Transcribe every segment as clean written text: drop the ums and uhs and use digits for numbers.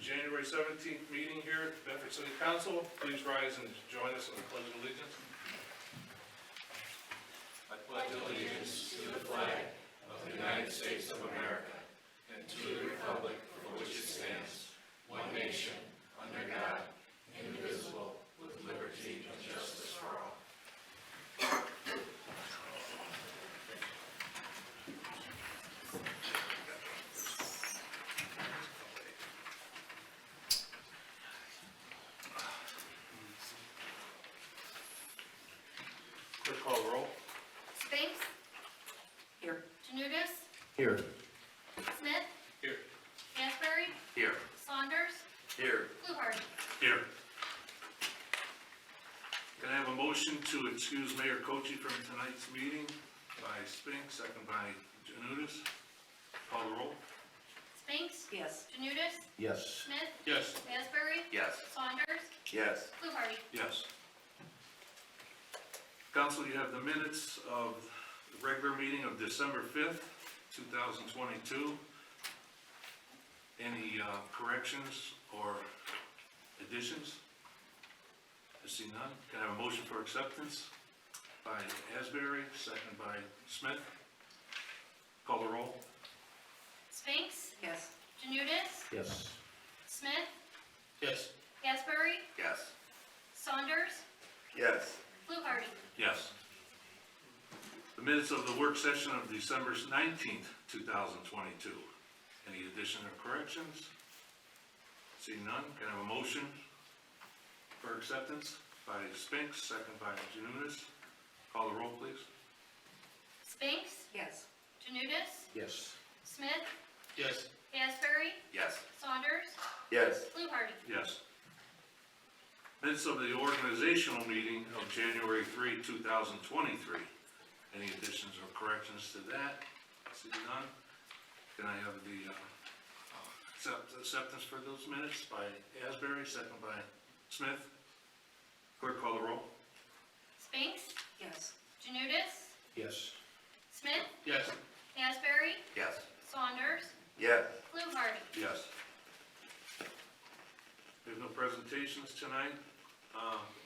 January 17th meeting here at Bedford City Council. Please rise and join us in the Pledge of Allegiance. I pledge allegiance to the flag of the United States of America and to the republic for which it stands, one nation, under God, indivisible, with liberty and justice for all. Clerk, call the roll. Spinks? Here. Janutus? Here. Smith? Here. Asbury? Here. Saunders? Here. Fluharty? Here. Can I have a motion to excuse Mayor Cochi from tonight's meeting by Spinks, second by Janutus? Call the roll. Spinks? Yes. Janutus? Yes. Smith? Yes. Asbury? Yes. Saunders? Yes. Fluharty? Yes. Council, you have the minutes of the regular meeting of December 5th, 2022. Any corrections or additions? I see none. Can I have a motion for acceptance by Asbury, second by Smith? Call the roll. Spinks? Yes. Yes. Janutus? Smith? Yes. Asbury? Yes. Saunders? Yes. Fluharty? Yes. The minutes of the work session of December 19th, 2022. Any addition or corrections? See none. Can I have a motion for acceptance by Spinks, second by Janutus? Call the roll, please. Spinks? Yes. Yes. Janutus? Smith? Yes. Asbury? Yes. Saunders? Yes. Fluharty? Yes. Minutes of the organizational meeting of January 3, 2023. Any additions or corrections to that? See none. Can I have the acceptance for those minutes by Asbury, second by Smith? Clerk, call the roll. Spinks? Yes. Janutus? Yes. Smith? Yes. Asbury? Yes. Saunders? Yes. Fluharty? Yes. There's no presentations tonight.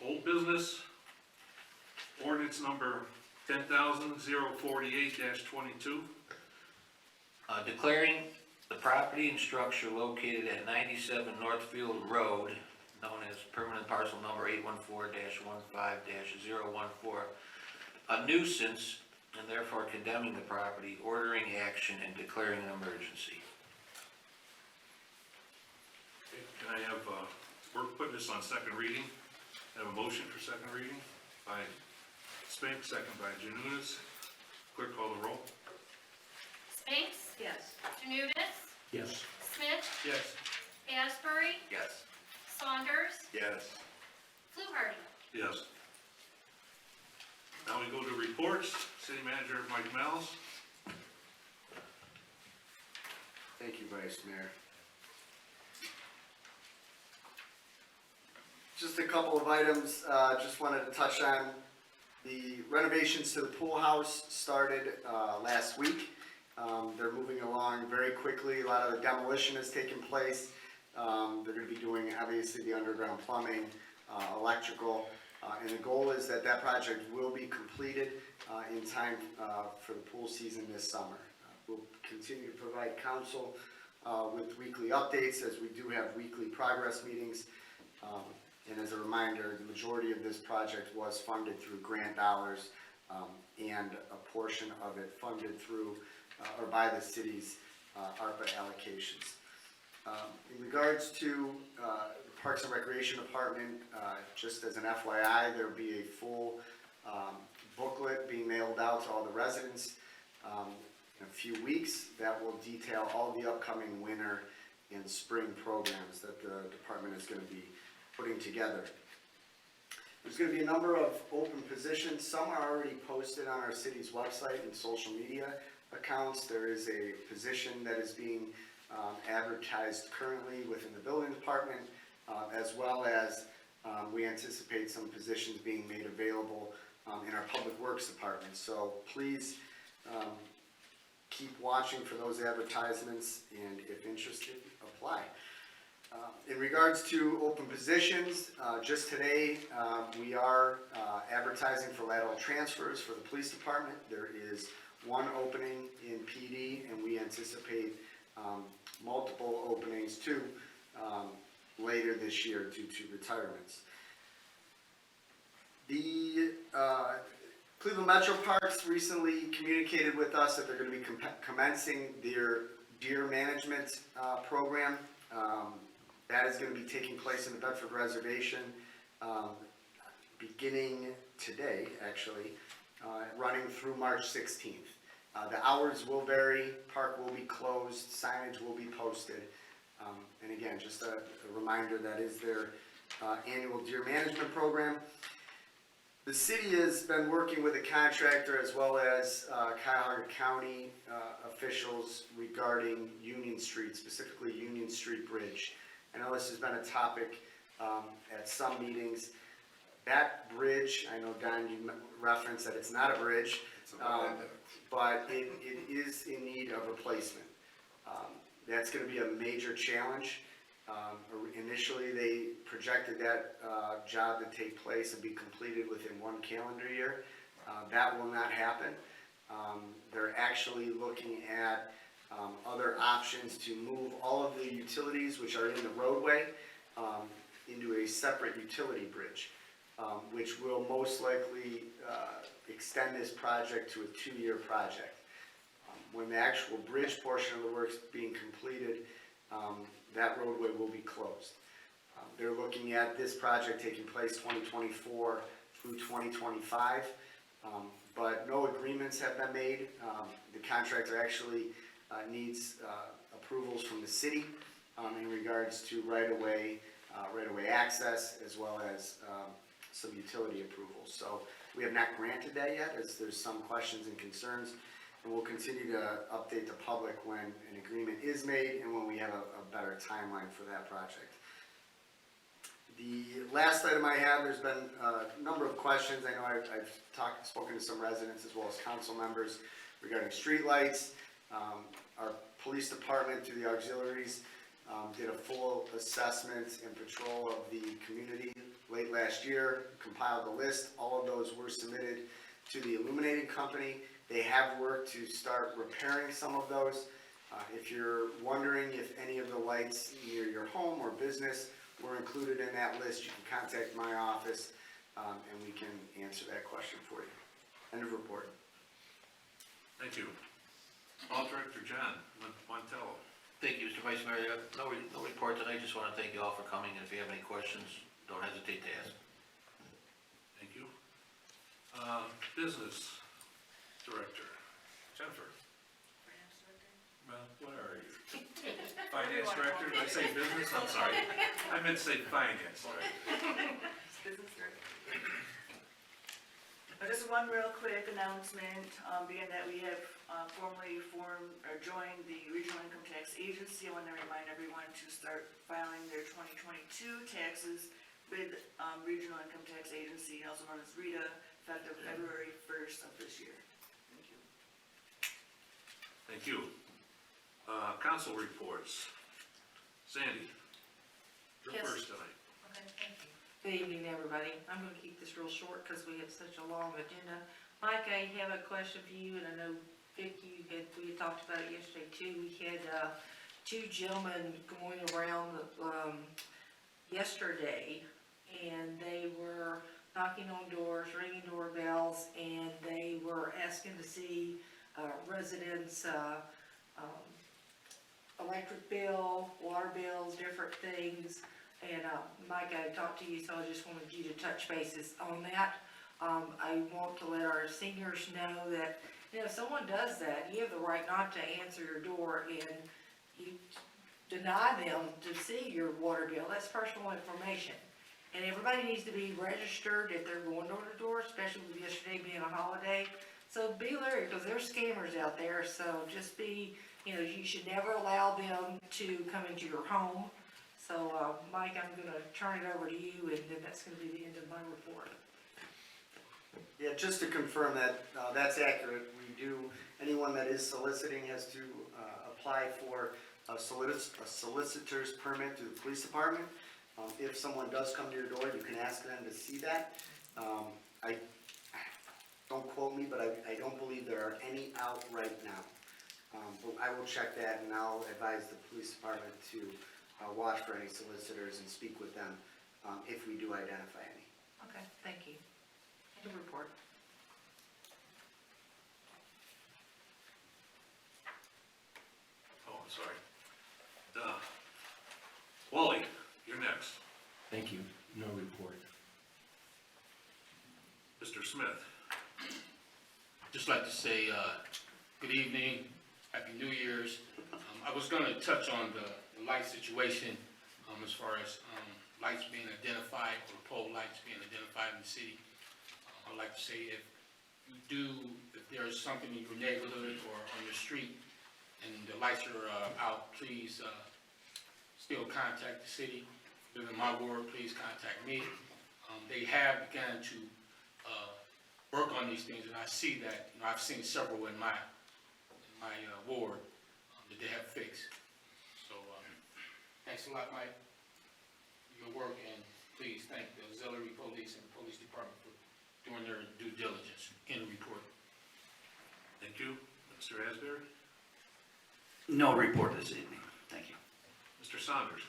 Old business, ordinance number 10,048-22. Declaring the property and structure located at 97 Northfield Road, known as permanent parcel number 814-15-014, a nuisance, and therefore condemning the property, ordering action, and declaring an emergency. Okay, can I have, we're putting this on second reading. Have a motion for second reading by Spinks, second by Janutus. Clerk, call the roll. Spinks? Yes. Janutus? Yes. Smith? Yes. Asbury? Yes. Saunders? Yes. Fluharty? Yes. Now we go to reports. City Manager Mike Malice. Thank you, Vice Mayor. Just a couple of items, just wanted to touch on. The renovations to the pool house started last week. They're moving along very quickly. A lot of the demolition has taken place. They're going to be doing, obviously, the underground plumbing, electrical, and the goal is that that project will be completed in time for the pool season this summer. We'll continue to provide council with weekly updates, as we do have weekly progress meetings. And as a reminder, the majority of this project was funded through grant dollars, and a portion of it funded through or by the city's ARPA allocations. In regards to the Parks and Recreation Department, just as an FYI, there will be a full booklet being mailed out to all the residents in a few weeks that will detail all the upcoming winter and spring programs that the department is going to be putting together. There's going to be a number of open positions. Some are already posted on our city's website and social media accounts. There is a position that is being advertised currently within the building department, as well as we anticipate some positions being made available in our public works department. So please keep watching for those advertisements, and if interested, apply. In regards to open positions, just today, we are advertising for lateral transfers for the police department. There is one opening in PD, and we anticipate multiple openings too later this year due to retirements. The Cleveland Metro Parks recently communicated with us that they're going to be commencing their deer management program. That is going to be taking place in the Bedford Reservation beginning today, actually, running through March 16th. The hours will vary, park will be closed, signage will be posted. And again, just a reminder, that is their annual deer management program. The city has been working with a contractor as well as Cuyahoga County officials regarding Union Street, specifically Union Street Bridge. I know this has been a topic at some meetings. That bridge, I know Don, you referenced that it's not a bridge, but it is in need of replacement. That's going to be a major challenge. Initially, they projected that job to take place and be completed within 1 calendar year. That will not happen. They're actually looking at other options to move all of the utilities which are in the roadway into a separate utility bridge, which will most likely extend this project to a 2-year project. When the actual bridge portion of the work is being completed, that roadway will be closed. They're looking at this project taking place 2024 through 2025, but no agreements have been made. The contractor actually needs approvals from the city in regards to right-of-way access, as well as some utility approvals. So we have not granted that yet, as there's some questions and concerns, and we'll continue to update the public when an agreement is made and when we have a better timeline for that project. The last item I have, there's been a number of questions. I know I've spoken to some residents as well as council members regarding streetlights. Our police department, through the auxiliaries, did a full assessment and patrol of the community late last year, compiled the list. All of those were submitted to the illuminating company. They have worked to start repairing some of those. If you're wondering if any of the lights near your home or business were included in that list, you can contact my office and we can answer that question for you. End of report. Thank you. Ball Director John Montello. Thank you, Mr. Vice Mayor. No report tonight, just want to thank you all for coming, and if you have any questions, don't hesitate to ask. Thank you. Business Director Jennifer. Well, what are you? Finance Director, did I say business? I'm sorry. I meant to say finance director. Business director. Just one real quick announcement, being that we have formally joined the Regional Income Tax Agency. I want to remind everyone to start filing their 2022 taxes with Regional Income Tax Agency, also known as RETA, effective February 1st of this year. Thank you. Thank you. Council reports. Sandy, you're Yes. first tonight. Okay, thank you. Good evening, everybody. I'm gonna keep this real short because we have such a long agenda. Mike, I have a question for you, and I know Vic, we had talked about it yesterday too. We had, 2 gentlemen going around, yesterday, and they were knocking on doors, ringing doorbells, and they were asking to see, residents, electric bill, water bills, different things. And, Mike, I talked to you, so I just wanted you to touch bases on that. I want to let our seniors know that, if someone does that, you have the right not to answer your door and you deny them to see your water bill. That's personal information. And everybody needs to be registered if they're going door to door, especially with yesterday being a holiday. So be leery, because there's scammers out there, so just be, you should never allow them to come into your home. So, Mike, I'm gonna turn it over to you, and then that's gonna be the end of my report. Yeah, just to confirm that, that's accurate. Anyone that is soliciting has to apply for a solicitor's permit through the police department. If someone does come to your door, you can ask them to see that. I, don't quote me, but I don't believe there are any out right now. But I will check that, and I'll advise the police department to watch for any solicitors and speak with them if we do identify any. Okay, thank you. End of report. Oh, I'm sorry. Wally, you're next. Thank you. No report. Mr. Smith. Just like to say, good evening, Happy New Year's. I was gonna touch on the light situation, as far as, lights being identified, or pole lights being identified in the city. I'd like to say if there's something in your neighborhood or on your street, and the lights are, out, please, still contact the city. If you're in my ward, please contact me. They have begun to, work on these things, and I see that, I've seen several in my ward, that they have fixed. So, thanks a lot, Mike, for your work, and please thank the auxiliary police and police department for doing their due diligence in the report. Thank you. Mr. Asbury? No report this evening, thank you. Mr. Saunders?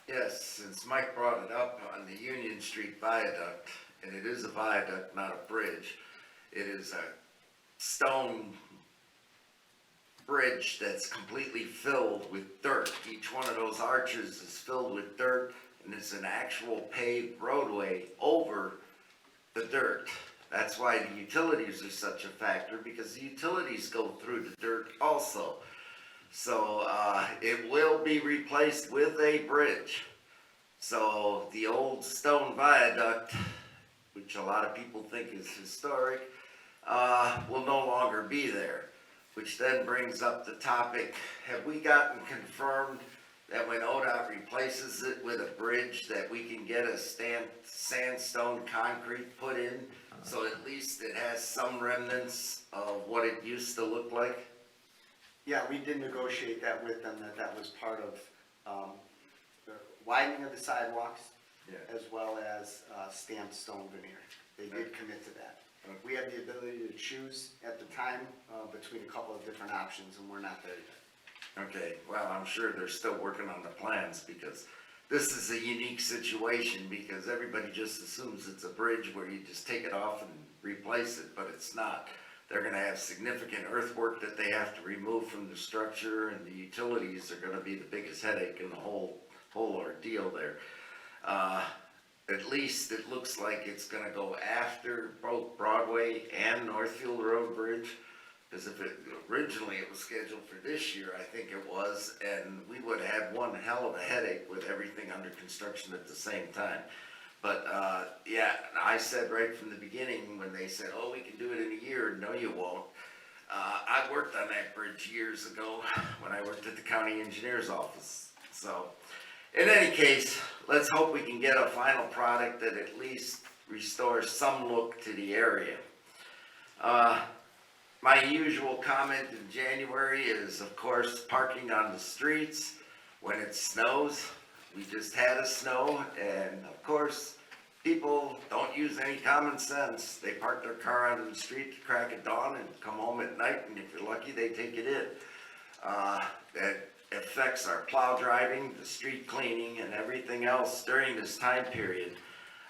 Yes, since Mike brought it up on the Union Street viaduct, and it is a viaduct, not a bridge, it is a stone bridge that's completely filled with dirt. Each one of those arches is filled with dirt, and it's an actual paved roadway over the dirt. That's why the utilities are such a factor, because the utilities go through the dirt also. So, it will be replaced with a bridge. So, the old stone viaduct, which a lot of people think is historic, will no longer be there. Which then brings up the topic, have we gotten confirmed that when ODOT replaces it with a bridge, that we can get a stamped sandstone concrete put in, so at least it has some remnants of what it used to look like? Yeah, we did negotiate that with them, that was part of the widening of the sidewalks, Yeah. as well as stamped stone veneer. They did commit to that. We had the ability to choose at the time between a couple of different options, and we're not there yet. Okay, well, I'm sure they're still working on the plans, because this is a unique situation, because everybody just assumes it's a bridge where you just take it off and replace it, but it's not. They're gonna have significant earthwork that they have to remove from the structure, and the utilities are gonna be the biggest headache in the whole ordeal there. At least it looks like it's gonna go after both Broadway and Northfield Road Bridge, because originally it was scheduled for this year, I think it was, and we would have had one hell of a headache with everything under construction at the same time. But, yeah, I said right from the beginning, when they said, oh, we can do it in a year, no, you won't. I worked on that bridge years ago, when I worked at the county engineer's office, so. In any case, let's hope we can get a final product that at least restores some look to the area. My usual comment in January is, of course, parking on the streets when it snows. We just had a snow, and of course, people don't use any common sense. They park their car out in the street to crack of dawn and come home at night, and if you're lucky, they take it in. That affects our plow driving, the street cleaning, and everything else during this time period.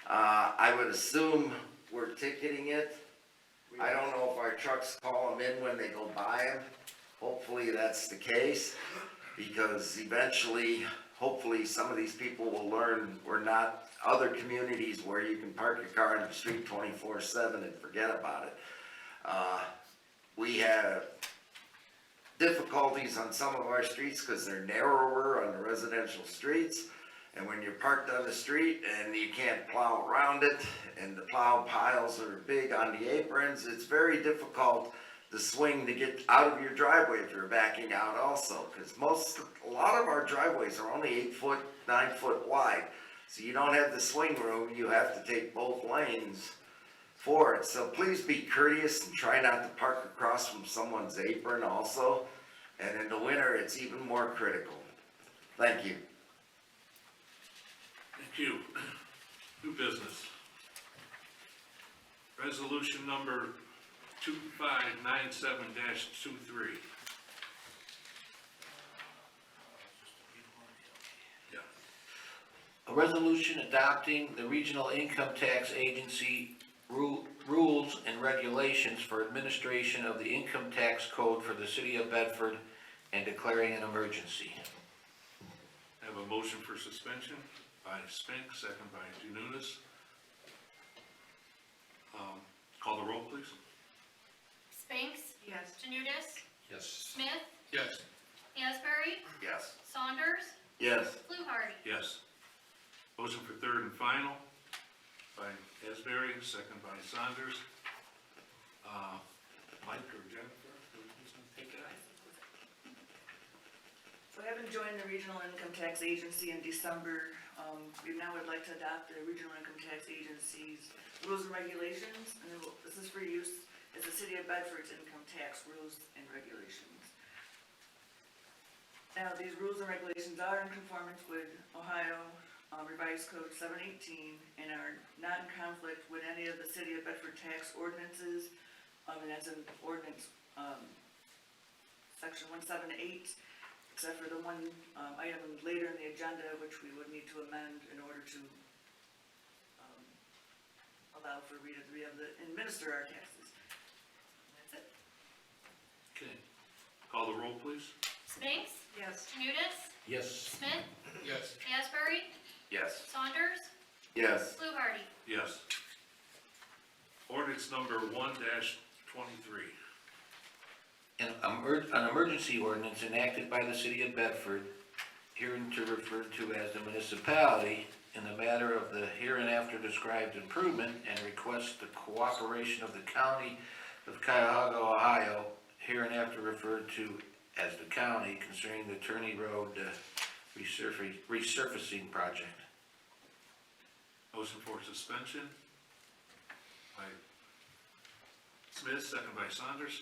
I would assume we're ticketing it. I don't know if our trucks call them in when they go by them. Hopefully that's the case, because eventually, hopefully some of these people will learn we're not other communities where you can park your car in the street 24/7 and forget about it. We have difficulties on some of our streets because they're narrower on the residential streets. And when you're parked on the street and you can't plow around it, and the plow piles are big on the aprons, it's very difficult to swing to get out of your driveway if you're backing out also. Because a lot of our driveways are only 8 foot, 9 foot wide. So you don't have the swing room, you have to take both lanes for it. So please be courteous and try not to park across from someone's apron also. And in the winter, it's even more critical. Thank you. Thank you. New business. Resolution number 2597-23. Yeah. A resolution adopting the Regional Income Tax Agency rules and regulations for administration of the income tax code for the city of Bedford and declaring an emergency. I have a motion for suspension by Spink, second by Janutus. Call the roll, please. Spinks, Yes. Janutus, Yes. Smith, Yes. Asbury, Yes. Saunders, Yes. Fluharty. Yes. Motion for third and final by Asbury, second by Saunders. Mike or Jennifer, who's gonna take that? So having joined the Regional Income Tax Agency in December, we now would like to adopt the Regional Income Tax Agency's rules and regulations, and this is for use as the City of Bedford's income tax rules and regulations. Now, these rules and regulations are in conformance with Ohio Revised Code 718 and are not in conflict with any of the City of Bedford tax ordinances, and that's in ordinance, section 178, except for the one item later in the agenda, which we would need to amend in order to allow for Rita to be able to administer our taxes. That's it. Okay. Call the roll, please. Spinks, Yes. Janutus, Yes. Smith, Yes. Asbury, Yes. Saunders, Yes. Fluharty. Yes. Ordinance number 1-23. An emergency ordinance enacted by the city of Bedford, hereinto referred to as the municipality, in the matter of the hereinafter described improvement, and requests the cooperation of the county of Cuyahoga, Ohio, hereinafter referred to as the county, concerning the Turney Road resurfacing project. Motion for suspension by Smith, second by Saunders.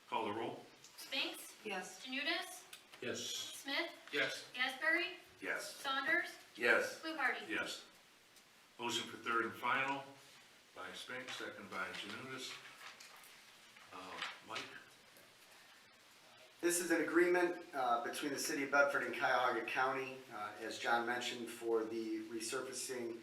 Call the roll. Spinks, Yes. Janutus, Yes. Smith, Yes. Asbury, Yes. Saunders, Yes. Fluharty. Yes. Motion for third and final by Spink, second by Janutus. Mike? This is an agreement between the City of Bedford and Cuyahoga County, as John mentioned, for the resurfacing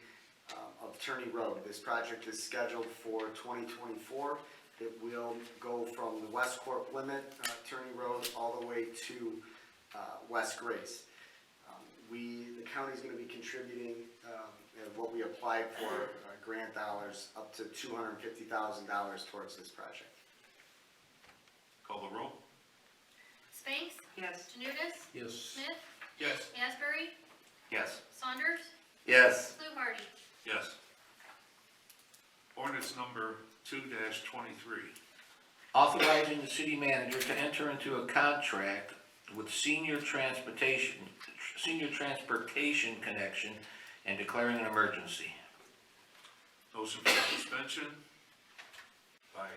of Turney Road. This project is scheduled for 2024. It will go from the West Corp limit, Turney Road, all the way to West Grace. The county's gonna be contributing what we applied for, grant dollars, up to $250,000 towards this project. Call the roll. Spinks, Yes. Janutus, Yes. Smith, Yes. Asbury, Yes. Saunders, Yes. Fluharty. Yes. Ordinance number 2-23. Authorizing the city manager to enter into a contract with Senior Transportation Connection and declaring an emergency. Motion for suspension by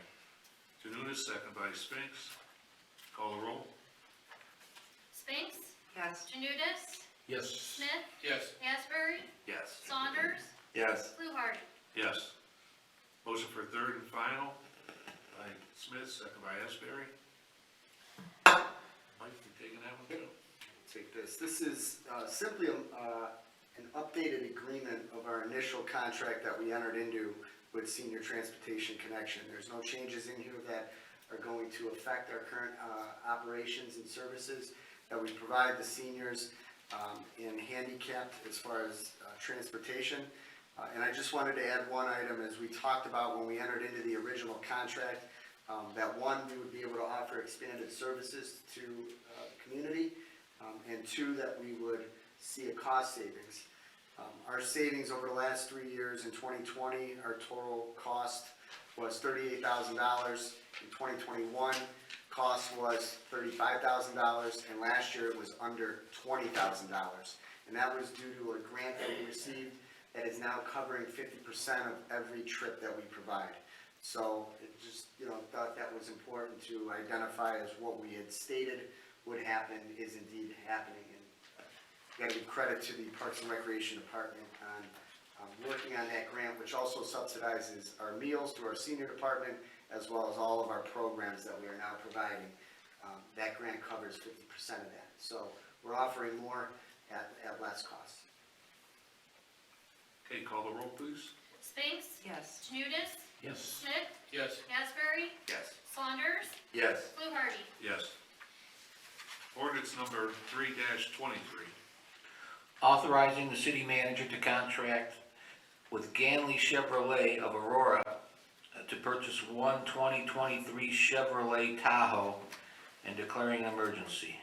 Janutus, second by Spinks. Call the roll. Spinks, Yes. Janutus, Yes. Smith, Yes. Asbury, Yes. Saunders, Yes. Fluharty. Yes. Motion for third and final by Smith, second by Asbury. Mike, you taking that one too? Take this. This is simply an updated agreement of our initial contract that we entered into with Senior Transportation Connection. There's no changes in here that are going to affect our current operations and services that we provide the seniors in handicapped as far as transportation. And I just wanted to add one item, as we talked about when we entered into the original contract, that one, we would be able to offer expanded services to the community, and two, that we would see a cost savings. Our savings over the last 3 years, in 2020, our total cost was $38,000. In 2021, cost was $35,000, and last year it was under $20,000. And that was due to a grant that we received that is now covering 50% of every trip that we provide. So it just, thought that was important to identify as what we had stated would happen is indeed happening. And got to give credit to the Parks and Recreation Department on working on that grant, which also subsidizes our meals to our senior department, as well as all of our programs that we are now providing. That grant covers 50% of that. So we're offering more at less cost. Okay, call the roll, please. Spinks? Yes. Janudis, Yes. Smith, Yes. Asbury, Yes. Saunders, Yes. Fluharty. Yes. Ordinance number 3-23. Authorizing the city manager to contract with Ganley Chevrolet of Aurora to purchase one 2023 Chevrolet Tahoe and declaring an emergency.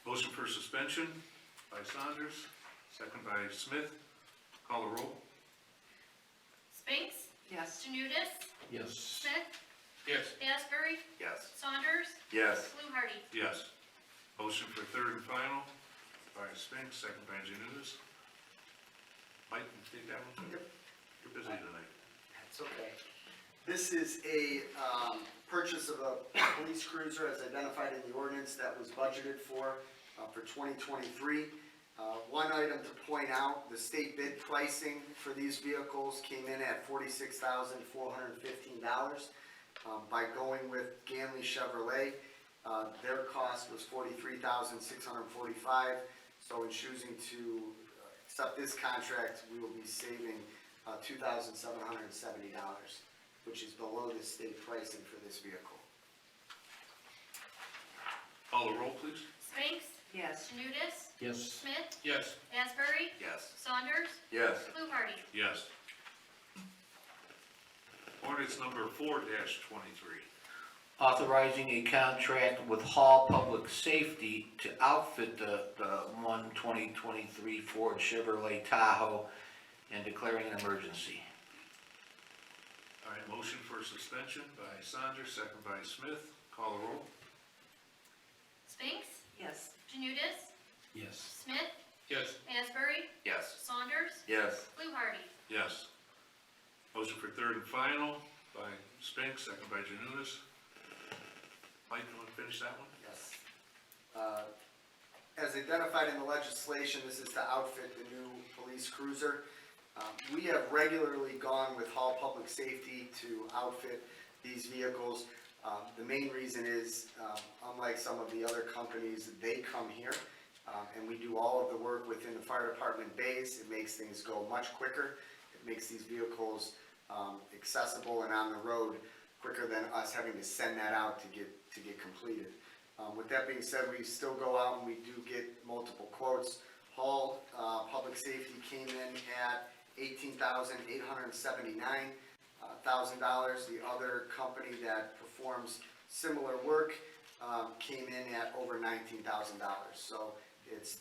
Motion for suspension by Saunders, second by Smith. Call the roll. Spinks? Yes. Janudis, Yes. Smith, Yes. Asbury, Yes. Saunders, Yes. Fluharty. Yes. Motion for third and final by Spinks, second by Janudis. Mike, you take that one too? Yep. You're busy tonight. That's okay. This is a purchase of a police cruiser as identified in the ordinance that was budgeted for 2023. One item to point out, the state bid pricing for these vehicles came in at $46,415. By going with Ganley Chevrolet, their cost was $43,645. So in choosing to accept this contract, we will be saving $2,770, which is below the state pricing for this vehicle. Call the roll, please. Spinks? Yes. Janudis, Yes. Smith, Yes. Asbury, Yes. Saunders, Yes. Fluharty. Yes. Ordinance number 4-23. Authorizing a contract with Hall Public Safety to outfit the one 2023 Ford Chevrolet Tahoe and declaring an emergency. All right, motion for suspension by Saunders, second by Smith. Call the roll. Spinks? Yes. Janudis, Yes. Smith, Yes. Asbury, Yes. Saunders, Yes. Fluharty. Yes. Motion for third and final by Spinks, second by Janudis. Mike, you want to finish that one? Yes. As identified in the legislation, this is to outfit the new police cruiser. We have regularly gone with Hall Public Safety to outfit these vehicles. The main reason is, unlike some of the other companies, they come here, and we do all of the work within the fire department bays. It makes things go much quicker. It makes these vehicles accessible and on the road quicker than us having to send that out to get completed. With that being said, we still go out and we do get multiple quotes. Hall Public Safety came in at $18,879,000. The other company that performs similar work came in at over $19,000. So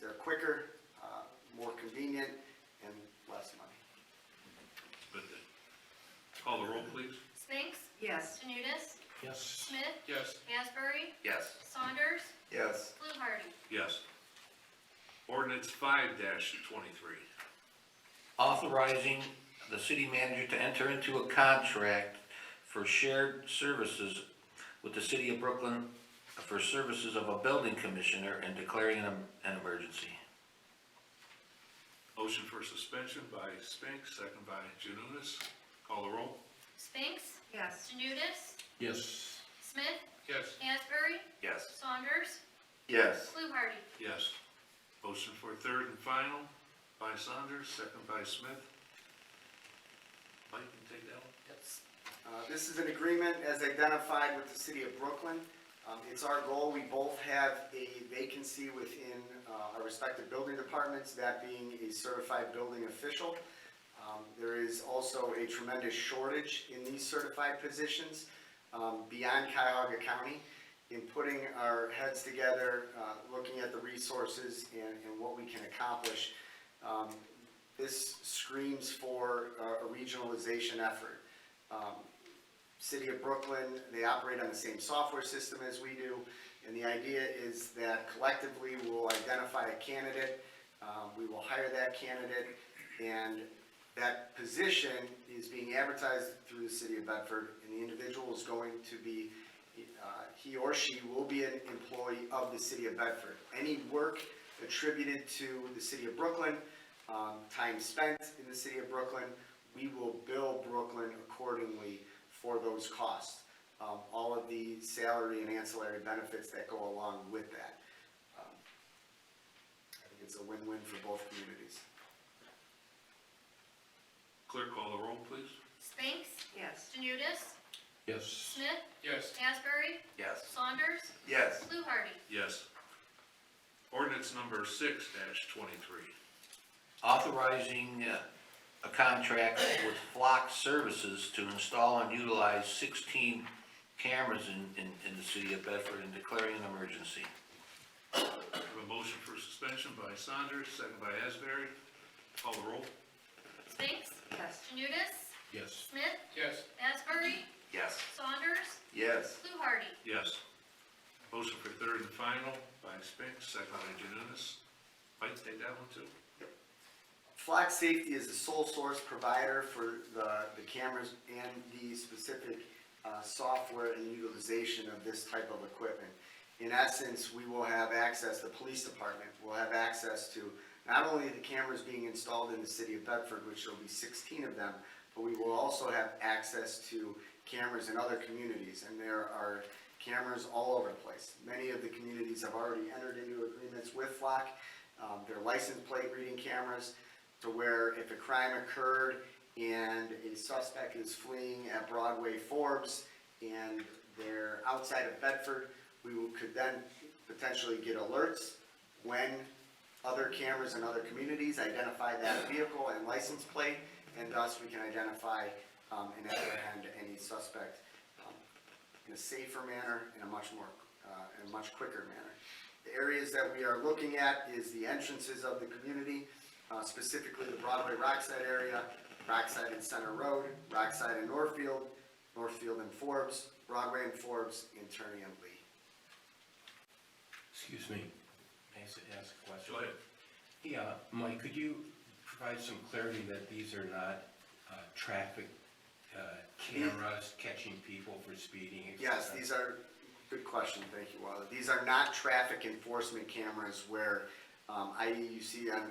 they're quicker, more convenient, and less money. Good. Call the roll, please. Spinks? Yes. Janudis, Yes. Smith, Yes. Asbury, Yes. Saunders, Yes. Fluharty. Yes. Ordinance 5-23. Authorizing the city manager to enter into a contract for shared services with the city of Brooklyn for services of a building commissioner and declaring an emergency. Motion for suspension by Spinks, second by Janudis. Call the roll. Spinks? Yes. Janudis, Yes. Smith, Yes. Asbury, Yes. Saunders, Yes. Fluharty. Yes. Motion for third and final by Saunders, second by Smith. Mike, you can take that one? Yes. This is an agreement as identified with the city of Brooklyn. It's our goal, we both have a vacancy within our respective building departments, that being a certified building official. There is also a tremendous shortage in these certified positions beyond Cuyahoga County. In putting our heads together, looking at the resources and what we can accomplish, this screams for a regionalization effort. City of Brooklyn, they operate on the same software system as we do, and the idea is that collectively we'll identify a candidate, we will hire that candidate, and That position is being advertised through the city of Bedford, and the individual is going to be, he or she will be an employee of the city of Bedford. Any work attributed to the city of Brooklyn, time spent in the city of Brooklyn, we will bill Brooklyn accordingly for those costs. All of the salary and ancillary benefits that go along with that. I think it's a win-win for both communities. Clerk, call the roll, please. Spinks? Yes. Janudis, Yes. Smith? Yes. Asbury? Yes. Saunders? Yes. Fluharty? Yes. Ordinance number 6-23. Authorizing a contract with Flock Services to install and utilize 16 cameras in the city of Bedford and declaring an emergency. I have a motion for suspension by Saunders, second by Asbury. Call the roll. Spinks? Yes. Janudis, Yes. Smith? Yes. Asbury? Yes. Saunders? Yes. Fluharty? Yes. Motion for third and final by Spinks, second by Janutus. Mike, take that one too. Flock Safety is the sole source provider for the cameras and the specific software and utilization of this type of equipment. In essence, we will have access, the police department will have access to not only the cameras being installed in the city of Bedford, which there will be 16 of them, but we will also have access to cameras in other communities, and there are cameras all over the place. Many of the communities have already entered into agreements with Flock. They're license plate reading cameras, to where if a crime occurred and a suspect is fleeing at Broadway Forbes and they're outside of Bedford, could then potentially get alerts when other cameras in other communities identify that vehicle and license plate, and thus we can identify and apprehend any suspect in a safer manner, in a much quicker manner. The areas that we are looking at is the entrances of the community, specifically the Broadway Rockside area, Rockside and Center Road, Rockside and Northfield, Northfield and Forbes, Broadway and Forbes, and Turney and Lee. Excuse me, may I ask a question? Go ahead. Yeah, Mike, could you provide some clarity that these are not traffic cameras catching people for speeding? Yes, these are, good question, thank you, Wally. These are not traffic enforcement cameras where, i.e. you see on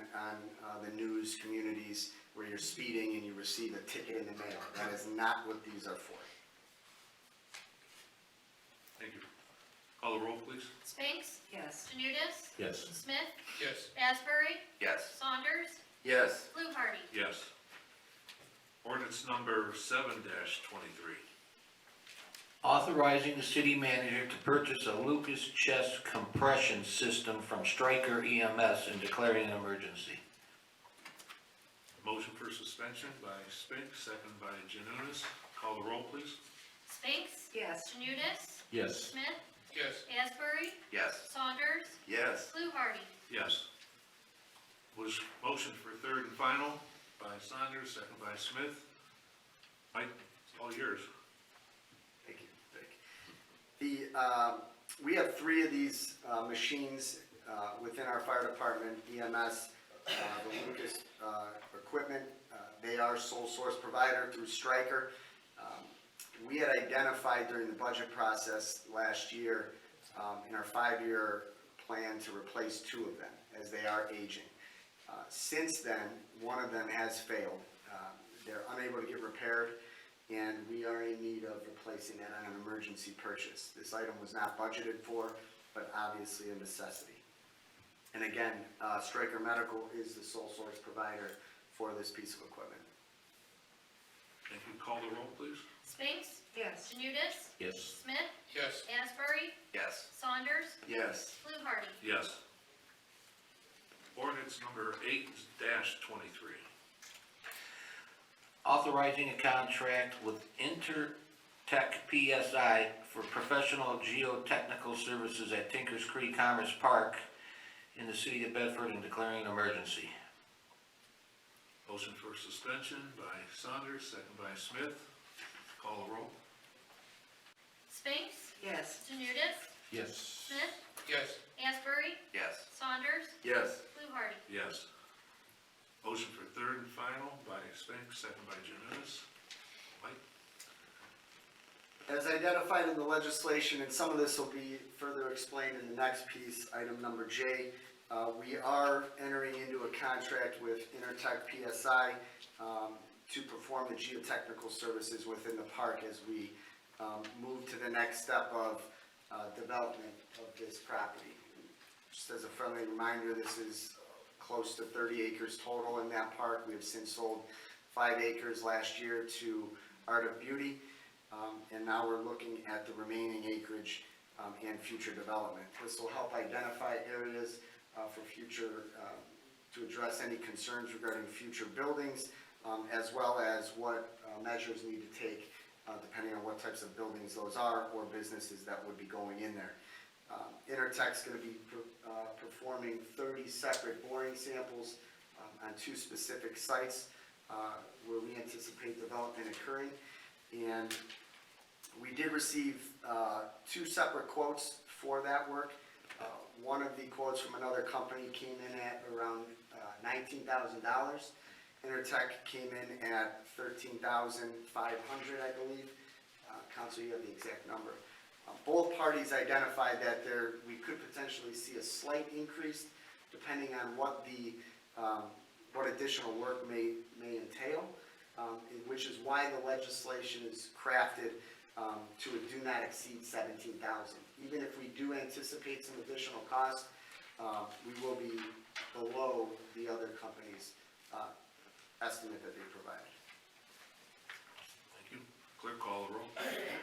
the news communities where you're speeding and you receive a ticket in the mail. That is not what these are for. Thank you. Call the roll, please. Spinks? Yes. Janudis, Yes. Smith? Yes. Asbury? Yes. Saunders? Yes. Fluharty? Yes. Ordinance number 7-23. Authorizing the city manager to purchase a Lucas chest compression system from Stryker EMS and declaring an emergency. Motion for suspension by Spinks, second by Janutus. Call the roll, please. Spinks? Yes. Janudis, Yes. Smith? Yes. Asbury? Yes. Saunders? Yes. Fluharty? Yes. Was motion for third and final by Saunders, second by Smith. Mike, it's all yours. Thank you, Vic. We have 3 of these machines within our fire department, EMS, the Lucas equipment. They are sole source provider through Stryker. We had identified during the budget process last year in our 5-year plan to replace 2 of them as they are aging. Since then, one of them has failed. They're unable to get repaired, and we are in need of replacing that on an emergency purchase. This item was not budgeted for, but obviously a necessity. And again, Stryker Medical is the sole source provider for this piece of equipment. Thank you. Call the roll, please. Spinks? Yes. Janudis, Yes. Smith? Yes. Asbury? Yes. Saunders? Yes. Fluharty? Yes. Ordinance number 8-23. Authorizing a contract with Intertech PSI for professional geotechnical services at Tinkers Creek Commerce Park in the city of Bedford and declaring an emergency. Motion for suspension by Saunders, second by Smith. Call the roll. Spinks? Yes. Janudis, Yes. Smith? Yes. Asbury? Yes. Saunders? Yes. Fluharty? Yes. Motion for third and final by Spinks, identified in the legislation, and some of this will be further explained in the next piece, item number J, we are entering into a contract with Intertech PSI to perform the geotechnical services within the park as we move to the next step of development of this property. Just as a friendly reminder, this is close to 30 acres total in that park. We have since sold 5 acres last year to Art of Beauty, and now we're looking at the remaining acreage and future development. This will help identify areas for future, to address any concerns regarding future buildings, as well as what measures need to take depending on what types of buildings those are or businesses that would be going in there. Intertech's going to be performing 30 separate boring samples on 2 specific sites where we anticipate development occurring. And we did receive 2 separate quotes for that work. One of the quotes from another company came in at around $19,000. Intertech came in at $13,500, I believe. Council, you have the exact number. Both parties identified that we could potentially see a slight increase depending on what additional work may entail, which is why the legislation is crafted to a do not exceed $17,000. Even if we do anticipate some additional cost, we will be below the other company's estimate that they provided. Thank you. Clerk, call the roll.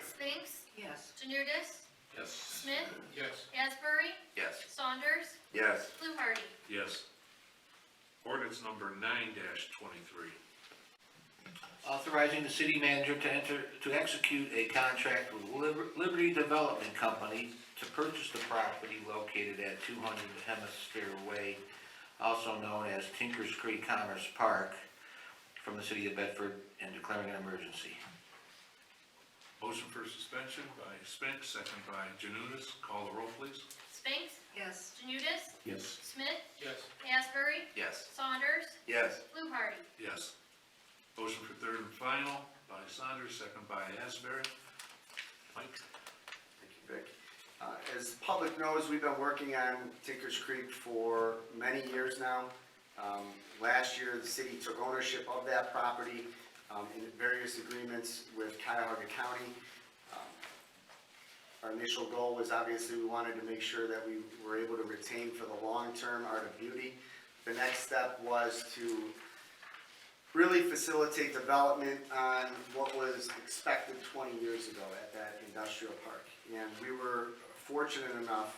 Spinks, Yes. Janudis, Yes. Smith, Yes. Asbury, Yes. Saunders, Yes. Fluharty. Yes. Ordinance number 9-23. Authorizing the city manager to execute a contract with Liberty Development Company to purchase the property located at 200 Hemisphere Way, also known as Tinkers Creek Commerce Park, from the city of Bedford, and declaring an emergency. Motion for suspension by Spinks, second by Janudis. Call the roll, please. Spinks, Yes. Janudis, Yes. Smith, Yes. Asbury, Yes. Saunders, Yes. Fluharty. Yes. Motion for third and final by Saunders, second by Asbury. Mike? Thank you, Vic. As the public knows, we've been working on Tinkers Creek for many years now. Last year, the city took ownership of that property in various agreements with Cuyahoga County. Our initial goal was obviously we wanted to make sure that we were able to retain for the long term Art of Beauty. The next step was to really facilitate development on what was expected 20 years ago at that industrial park. And we were fortunate enough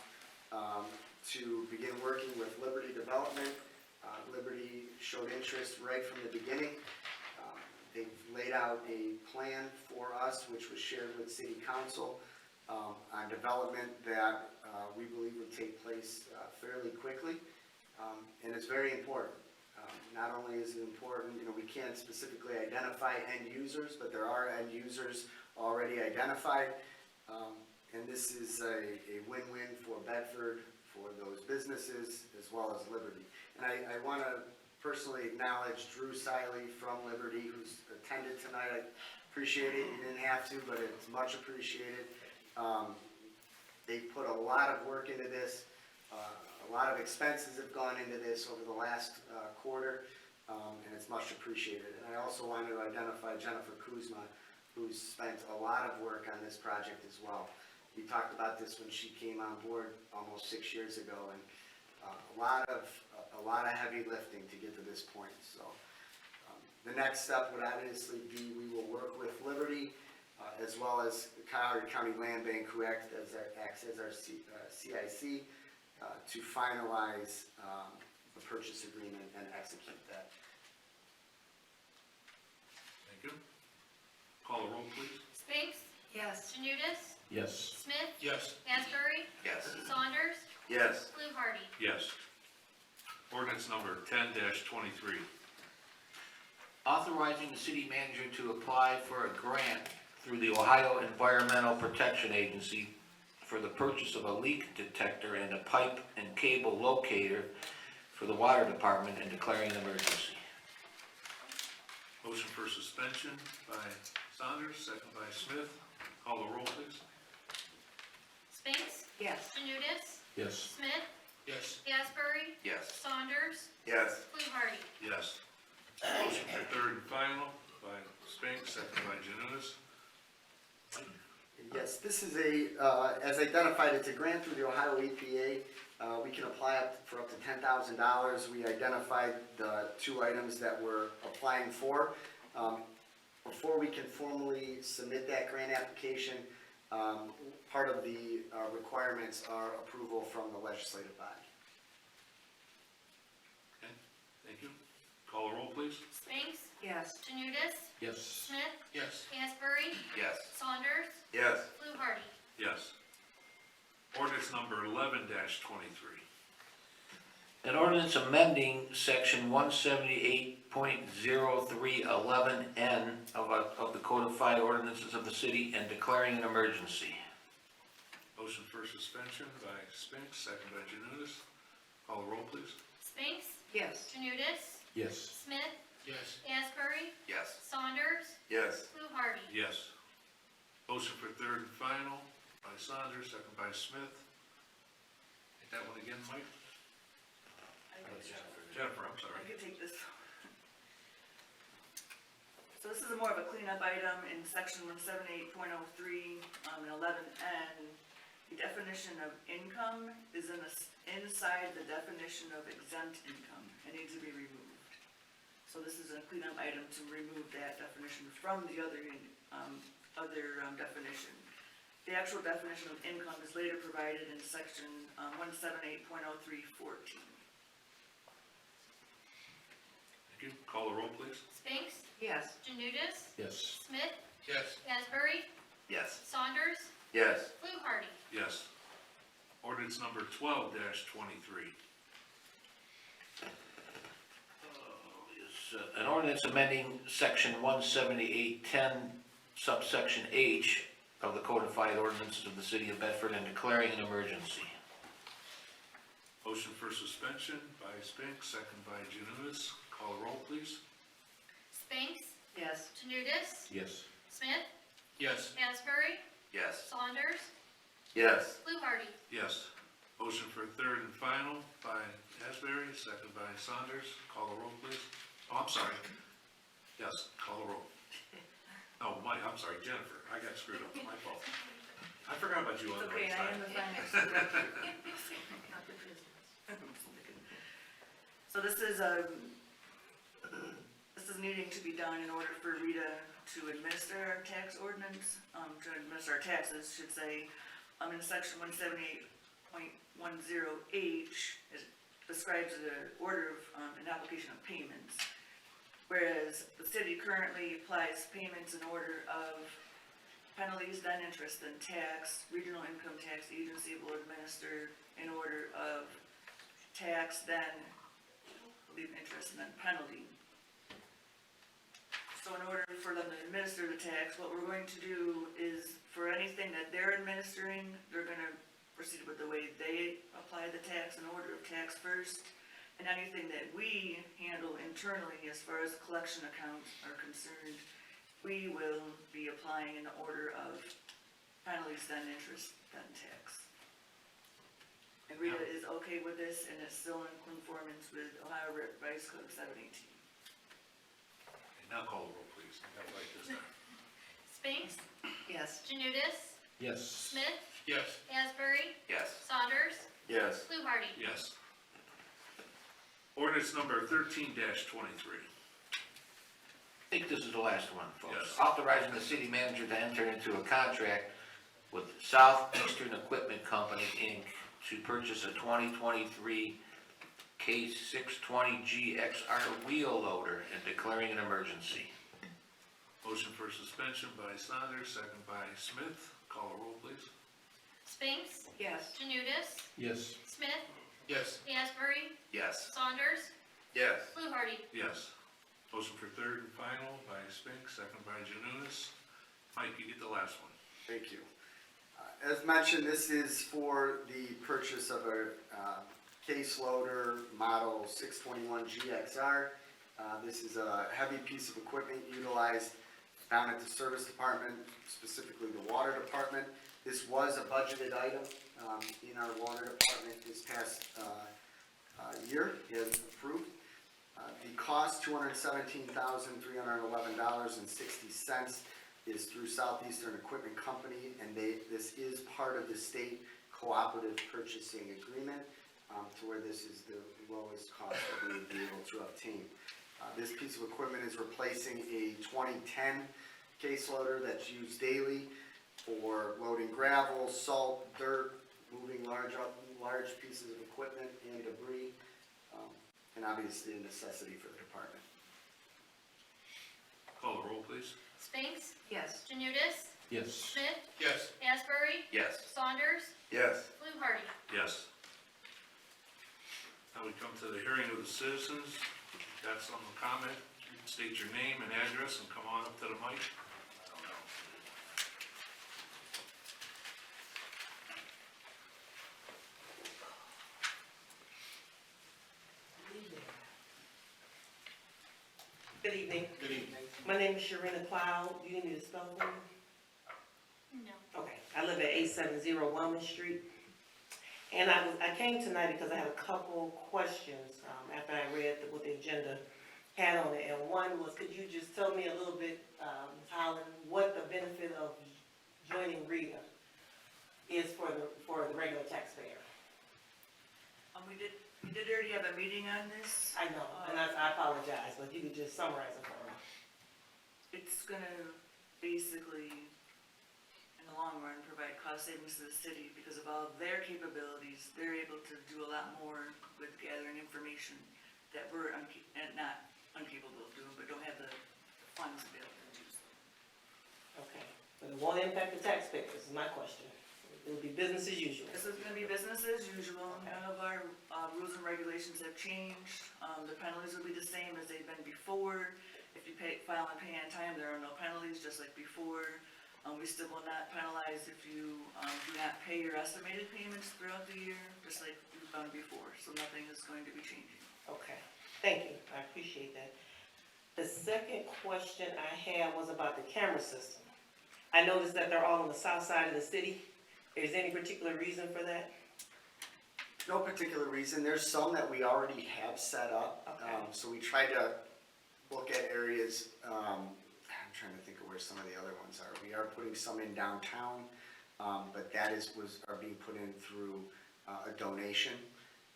to begin working with Liberty Development. Liberty showed interest right from the beginning. They've laid out a plan for us, which was shared with City Council, on development that we believe would take place fairly quickly, and it's very important. Not only is it important, we can't specifically identify end users, but there are end users already identified, and this is a win-win for Bedford, for those businesses, as well as Liberty. And I want to personally acknowledge Drew Siley from Liberty, who's attended tonight. I appreciate it. You didn't have to, but it's much appreciated. They put a lot of work into this. A lot of expenses have gone into this over the last quarter, and it's much appreciated. And I also wanted to identify Jennifer Kuzma, who's spent a lot of work on this project as well. We talked about this when she came on board almost 6 years ago, and a lot of heavy lifting to get to this point. So the next step would obviously be we will work with Liberty as well as the Cuyahoga County Land Bank, who acts as our CIC, to finalize the purchase agreement and execute that. Thank you. Call the roll, please. Spinks, Yes. Janudis, Yes. Smith, Yes. Asbury, Yes. Saunders, Yes. Fluharty. Yes. Ordinance number 10-23. Authorizing the city manager to apply for a grant through the Ohio Environmental Protection Agency for the purchase of a leak detector and a pipe and cable locator for the water department, and declaring an emergency. Motion for suspension by Saunders, second by Smith. Call the roll, please. Spinks, Yes. Janudis, Yes. Smith, Yes. Asbury, Yes. Saunders, Yes. Fluharty. Yes. Motion for third and final by Spinks, second by Janutus. Yes, this is as identified, it's a grant through the Ohio EPA. We can apply for up to $10,000. We identified the two items that we're applying for. Before we can formally submit that grant application, part of the requirements are approval from the legislative body. Okay, thank you. Call the roll, please. Spinks, Yes. Janudis, Yes. Smith, Yes. Asbury, Yes. Saunders, Yes. Fluharty. Yes. Ordinance number 11-23. An ordinance amending section 178.0311N of the codified ordinances of the city and declaring an emergency. Motion for suspension by Spinks, second by Janutus. Call the roll, please. Spinks, Yes. Janudis, Yes. Smith, Yes. Asbury, Yes. Saunders, Yes. Fluharty. Yes. Motion for third and final by Saunders, second by Smith. Take that one again, Mike? Jennifer, I'm I sorry. could take this. So this is more of a cleanup item in section 178.03, and 11N. The definition of income is inside the definition of exempt income and needs to be removed. So this is a cleanup item to remove that definition from the other definition. The actual definition of income is later provided in section 178.0314. Thank you. Call the roll, please. Spinks, Yes. Janudis, Yes. Smith, Yes. Asbury, Yes. Saunders, Yes. Fluharty. Yes. Ordinance number 12-23. An ordinance amending section 178.10 subsection H of the codified ordinances of the city of Bedford and declaring an emergency. Motion for suspension by Spinks, second by Janutus. Call the roll, please. Spinks, Yes. Janudis, Yes. Smith, Yes. Asbury, Yes. Saunders, Yes. Fluharty. Yes. Motion for third and final by Asbury, second by Saunders. Call the roll, please. Oh, I'm sorry. Yes, call the roll. Oh, Mike, I'm sorry, Jennifer. I got screwed up. My fault. I forgot about you on It's the okay, right I am side. the finance director. So this is needing to be done in order for Rita to administer our tax ordinance, to administer our taxes, should say. In section 178.10H, it describes the order of, an application of payments. Whereas the city currently applies payments in order of penalties, then interest, then tax. Regional income tax agency will administer in order of tax, then leave interest, and then penalty. So in order for them to administer the tax, what we're going to do is, for anything that they're administering, they're gonna proceed with the way they apply the tax in order of tax first. And anything that we handle internally as far as collection accounts are concerned, we will be applying in the order of penalties, then interest, then tax. And Rita is okay with this, and it's still in conformance with Ohio Revised Code 718. Now call the roll, please. I got it right this time. Spinks, Yes. Janudis, Yes. Smith, Yes. Asbury, Yes. Saunders, Yes. Fluharty. Yes. Ordinance number 13-23. I think this is the last one, folks. Yes. Authorizing the city manager to enter into a contract with Southeastern Equipment Company, Inc. to purchase a 2023 K620G XR wheel loader and declaring an emergency. Motion for suspension by Saunders, second by Smith. Call the roll, please. Spinks, Yes. Janudis, Yes. Smith, Yes. Asbury, Yes. Saunders, Yes. Fluharty. Yes. Motion for third and final by Spinks, second by Janutus. Mike, you get the last one. Thank you. As mentioned, this is for the purchase of a case loader model 621 GXR. This is a heavy piece of equipment utilized down at the service department, specifically the water department. This was a budgeted item in our water department this past year, it was approved. The cost, $217,311.60, is through Southeastern Equipment Company, and this is part of the state cooperative purchasing agreement, to where this is the lowest cost that we would be able to obtain. This piece of equipment is replacing a 2010 case loader that's used daily for loading gravel, salt, dirt, moving large pieces of equipment and debris, and obviously a necessity for the department. Call the roll, please. Spinks? Yes. Janudis, Yes. Schmidt? Yes. Asbury? Yes. Saunders? Yes. Fluharty? Yes. Now we come to the hearing of the citizens. If you've got some comment, state your name and address and come on up to the mic. I don't know. Good evening. Good evening. My name is Sharina Cloud. Do you need me to spell it for me? No. Okay. I live at 870 Wellman Street. And I came tonight because I had a couple questions, after I read what the agenda had on it. And one was, could you just tell me a little bit, Ms. Holland, what the benefit of joining RETA is for the regular taxpayer? We did already have a meeting on this. I know, and I apologize, but you could just summarize it for me. It's gonna basically, in the long run, provide cost savings to the city because of all of their capabilities. They're able to do a lot more with gathering information that we're not incapable of doing, but don't have the funds available to do so. Okay, but it won't impact the taxpayers, is my question. It will be business as usual. This is gonna be business as usual. None of our rules and regulations have changed. The penalties will be the same as they've been before. If you file and pay on time, there are no penalties, just like before. We still will not penalize if you do not pay your estimated payments throughout the year, just like we've done before. So nothing is going to be changing. Okay, thank you, I appreciate that. The second question I had was about the camera system. I noticed that they're all on the south side of the city. Is there any particular reason for that? No particular reason, there's some that we already have set up, Okay. so we try to look at areas, I'm trying to think of where some of the other ones are. We are putting some in downtown, but that are being put in through a donation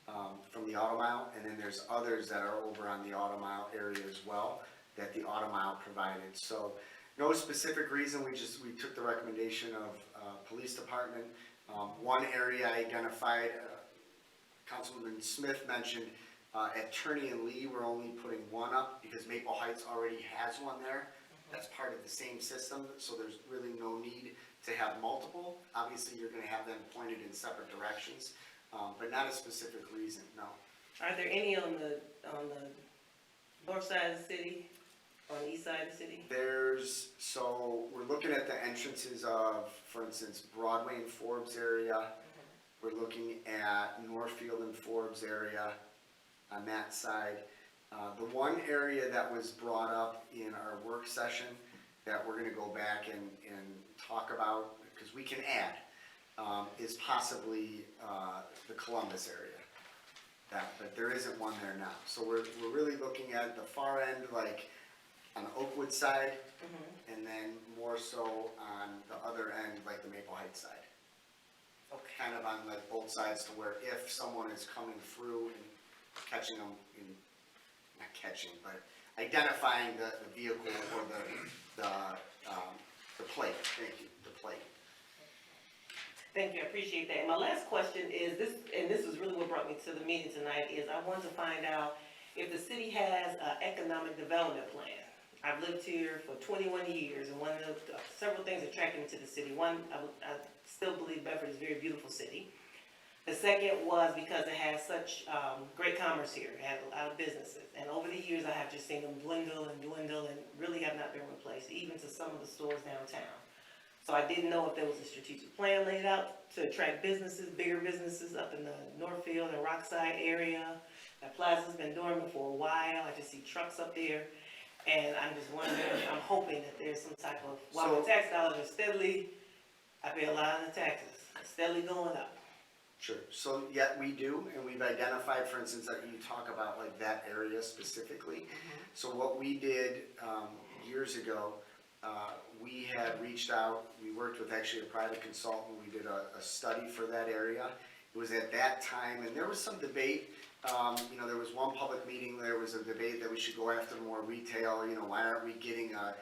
from the Auto Mile, and then there's others that are over on the Auto Mile area as well, that the Auto Mile provided. So, no specific reason, we took the recommendation of police department. One area identified, Councilman Smith mentioned, at Turney and Lee, we're only putting one up because Maple Heights already has one there. That's part of the same system, so there's really no need to have multiple. Obviously, you're gonna have them pointed in separate directions, but not a specific reason, no. Are there any on the north side of the city, on the east side of the city? So we're looking at the entrances of, for instance, Broadway and Forbes area. We're looking at Northfield and Forbes area on that side. The one area that was brought up in our work session that we're gonna go back and talk about, because we can add, is possibly the Columbus area. But there isn't one there now. So we're really looking at the far end, like on the Oakwood side, and then more so on the other end, like the Maple Heights side. Okay. Kind of on like both sides, to where if someone is coming through and catching them, not catching, but identifying the vehicle or the plate, thank you, the plate. Thank you, I appreciate that. And my last question is this, and this is really what brought me to the meeting tonight, is I want to find out if the city has an economic development plan. I've lived here for 21 years, and one of the several things attracted me to the city. One, I still believe Bedford is a very beautiful city. The second was because it has such great commerce here. It has a lot of businesses. And over the years, I have just seen them dwindle and really have not been replaced, even to some of the stores downtown. So I didn't know if there was a strategic plan laid out to attract businesses, bigger businesses up in the Northfield and Rockside area. That plaza's been dormant for a while. I just see trucks up there. And I'm just wondering, I'm hoping that there's some type of, while the tax dollars are steadily I pay a lot of the taxes, it's steadily going up. Sure, so, yeah, we do, and we've identified, for instance, that you talk about like that area specifically. So what we did, years ago, we had reached out, we worked with actually a private consultant, we did a study for that area. It was at that time, and there was some debate, you know, there was one public meeting, there was a debate that we should go after more retail, you know, why aren't we getting a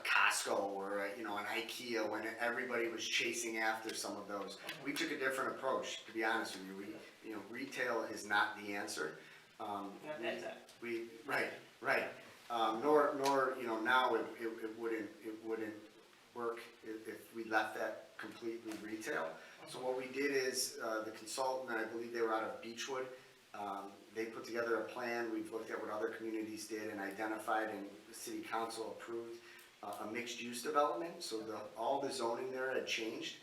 Costco or you know, an IKEA when everybody was chasing after some of those. We took a different approach, to be honest with you. You know, retail is not the answer. Not that time. Right. Nor, you know, now it wouldn't work if we left that completely retail. So what we did is, the consultant, and I believe they were out of Beechwood, they put together a plan. We've looked at what other communities did and identified, and the city council approved a mixed-use development, so all the zoning there had changed.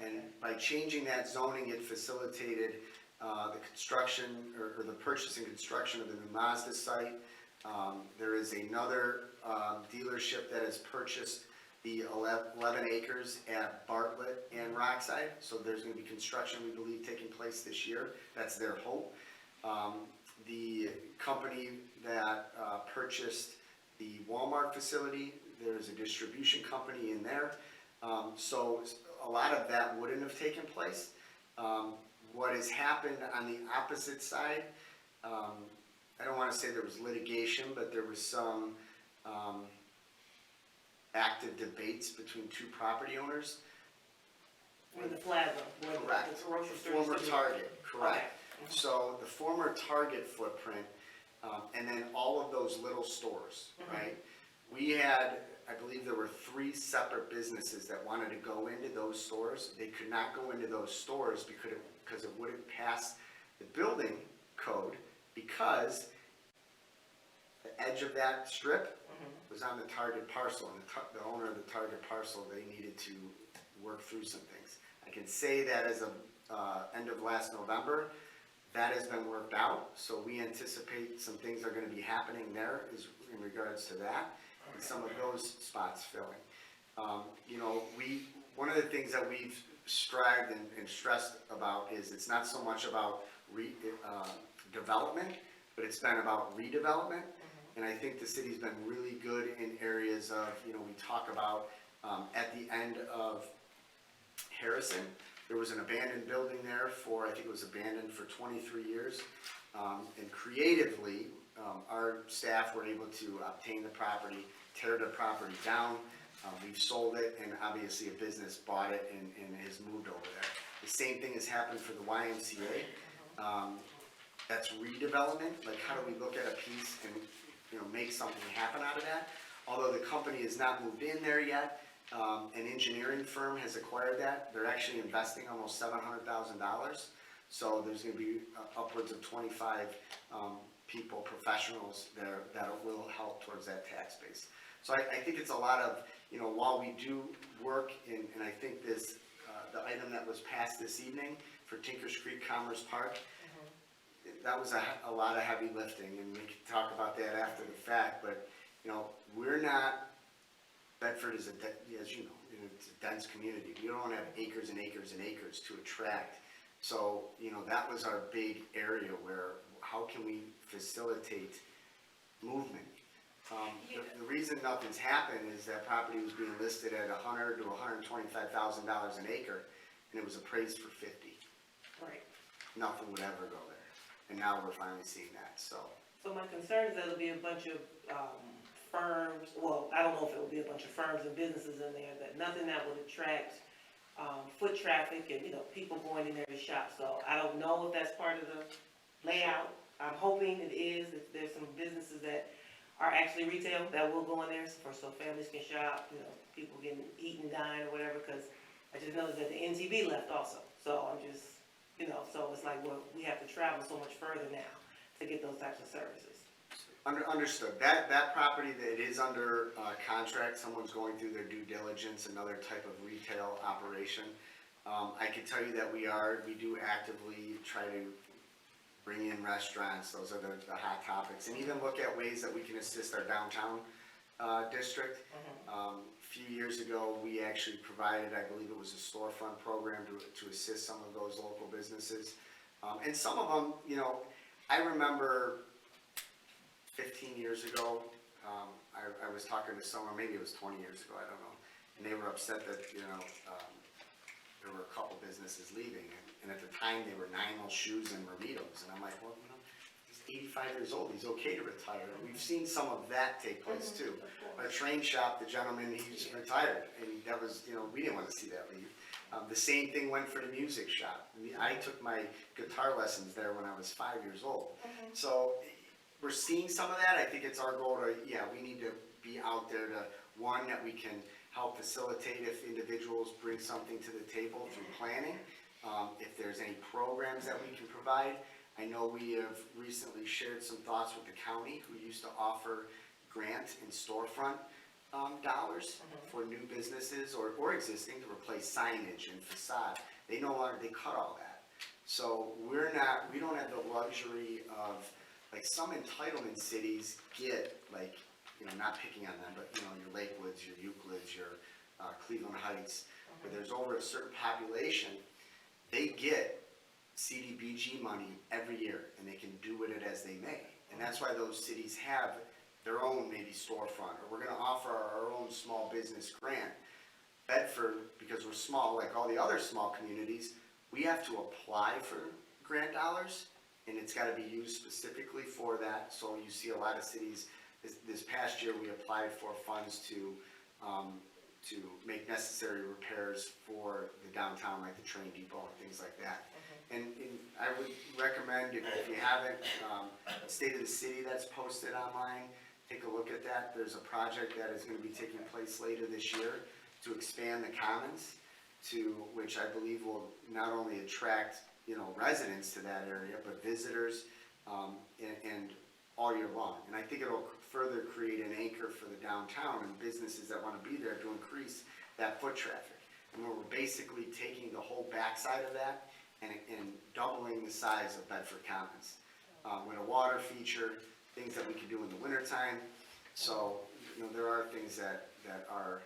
And by changing that zoning, it facilitated the construction, or the purchase and construction of the new Mazda site. There is another dealership that has purchased the 11 acres at Bartlett and Rockside, so there's gonna be construction, we believe, taking place this year. That's their hope. The company that purchased the Walmart facility, there's a distribution company in there. So a lot of that wouldn't have taken place. What has happened on the opposite side, I don't wanna say there was litigation, but there was some active debates between two property owners. With the plaza, where Correct. the grocery store. Former used to be. Target, correct. Okay. So the former Target footprint, and then all of those little stores, right? We had, I believe there were 3 separate businesses that wanted to go into those stores. They could not go into those stores because it wouldn't pass the building code, because the edge of that strip was on the Target parcel, and the owner of the Target parcel, they needed to work through some things. I can say that as of end of last November, that has been worked out, so we anticipate some things are gonna be happening there in regards to that, and some of those spots filling. You know, one of the things that we've strived and stressed about is it's not so much about development, but it's been about redevelopment. And I think the city's been really good in areas of, you know, we talk about, at the end of Harrison, there was an abandoned building there I think it was abandoned for 23 years. And creatively, our staff were able to obtain the property, tear the property down. We've sold it, and obviously a business bought it and has moved over there. The same thing has happened for the YMCA. That's redevelopment, like how do we look at a piece and, you know, make something happen out of that? Although the company has not moved in there yet, an engineering firm has acquired that. They're actually investing almost $700,000. So there's gonna be upwards of 25 people, professionals there that will help towards that tax base. So I think it's a lot of, you know, while we do work in, and I think this, the item that was passed this evening for Tinkers Creek Commerce Park, that was a lot of heavy lifting, and we can talk about that after the fact, but, you know, we're not, Bedford is as you know, it's a dense community. We don't have acres and acres and acres to attract. So, you know, that was our big area where, how can we facilitate movement? The reason nothing's happened is that property was being listed at $100,000 to $125,000 an acre, and it was appraised for $50,000. Right. Nothing would ever go there, and now we're finally seeing that, so. So my concern is that there'll be a bunch of, firms, well, I don't know if it'll be a bunch of firms and businesses in there, that nothing that would attract, foot traffic and, you know, people going in there to shop. So I don't know if that's part of the layout. I'm hoping it is, that there's some businesses that are actually retail that will go in there so families can shop, you know, people can eat and dine or whatever, because I just noticed that the NTB left also. So I'm just, you know, so it's like, well, we have to travel so much further now to get those types of services. Understood. That property, that is under contract, someone's going through their due diligence, another type of retail operation. I can tell you that we do actively try to bring in restaurants, those are the hot topics, and even look at ways that we can assist our downtown district. A few years ago, we actually provided, I believe it was a storefront program to assist some of those local businesses. And some of them, you know, I remember 15 years ago, I was talking to someone, maybe it was 20 years ago, I don't know, and they were upset that, you know, there were a couple businesses leaving, and at the time, they were Nine Shoes and Ramitos, and I'm like, well, you know, he's 85 years old, he's okay to retire. We've seen some of that take place too. A train shop, the gentleman, he's retired, and that was, you know, we didn't want to see that leave. The same thing went for the music shop. I took my guitar lessons there when I was 5 years old. So we're seeing some of that. I think it's our goal to, yeah, we need to be out there to, one, that we can help facilitate if individuals bring something to the table through planning. If there's any programs that we can provide. I know we have recently shared some thoughts with the county, who used to offer grant and storefront dollars for new businesses or existing to replace signage and facade. They no longer, they cut all that. So we don't have the luxury of, like, some entitlement cities get, like, you know, not picking on them, but, you know, your Lakewoods, your Euclids, your Cleveland Heights, where there's over a certain population, they get CDBG money every year, and they can do with it as they may. And that's why those cities have their own maybe storefront, or we're gonna offer our own small business grant. Bedford, because we're small, like all the other small communities, we have to apply for grant dollars, and it's gotta be used specifically for that. So you see a lot of cities, this past year, we applied for funds to make necessary repairs for the downtown, like the train depot and things like that. And I would recommend, if you haven't, State of the City that's posted online, take a look at that. There's a project that is gonna be taking place later this year to expand the commons, to which I believe will not only attract, you know, residents to that area, but visitors, and all year long. And I think it'll further create an anchor for the downtown and businesses that wanna be there to increase that foot traffic. And we're basically taking the whole backside of that and doubling the size of Bedford Commons. With a water feature, things that we can do in the wintertime. So, you know, there are things that are,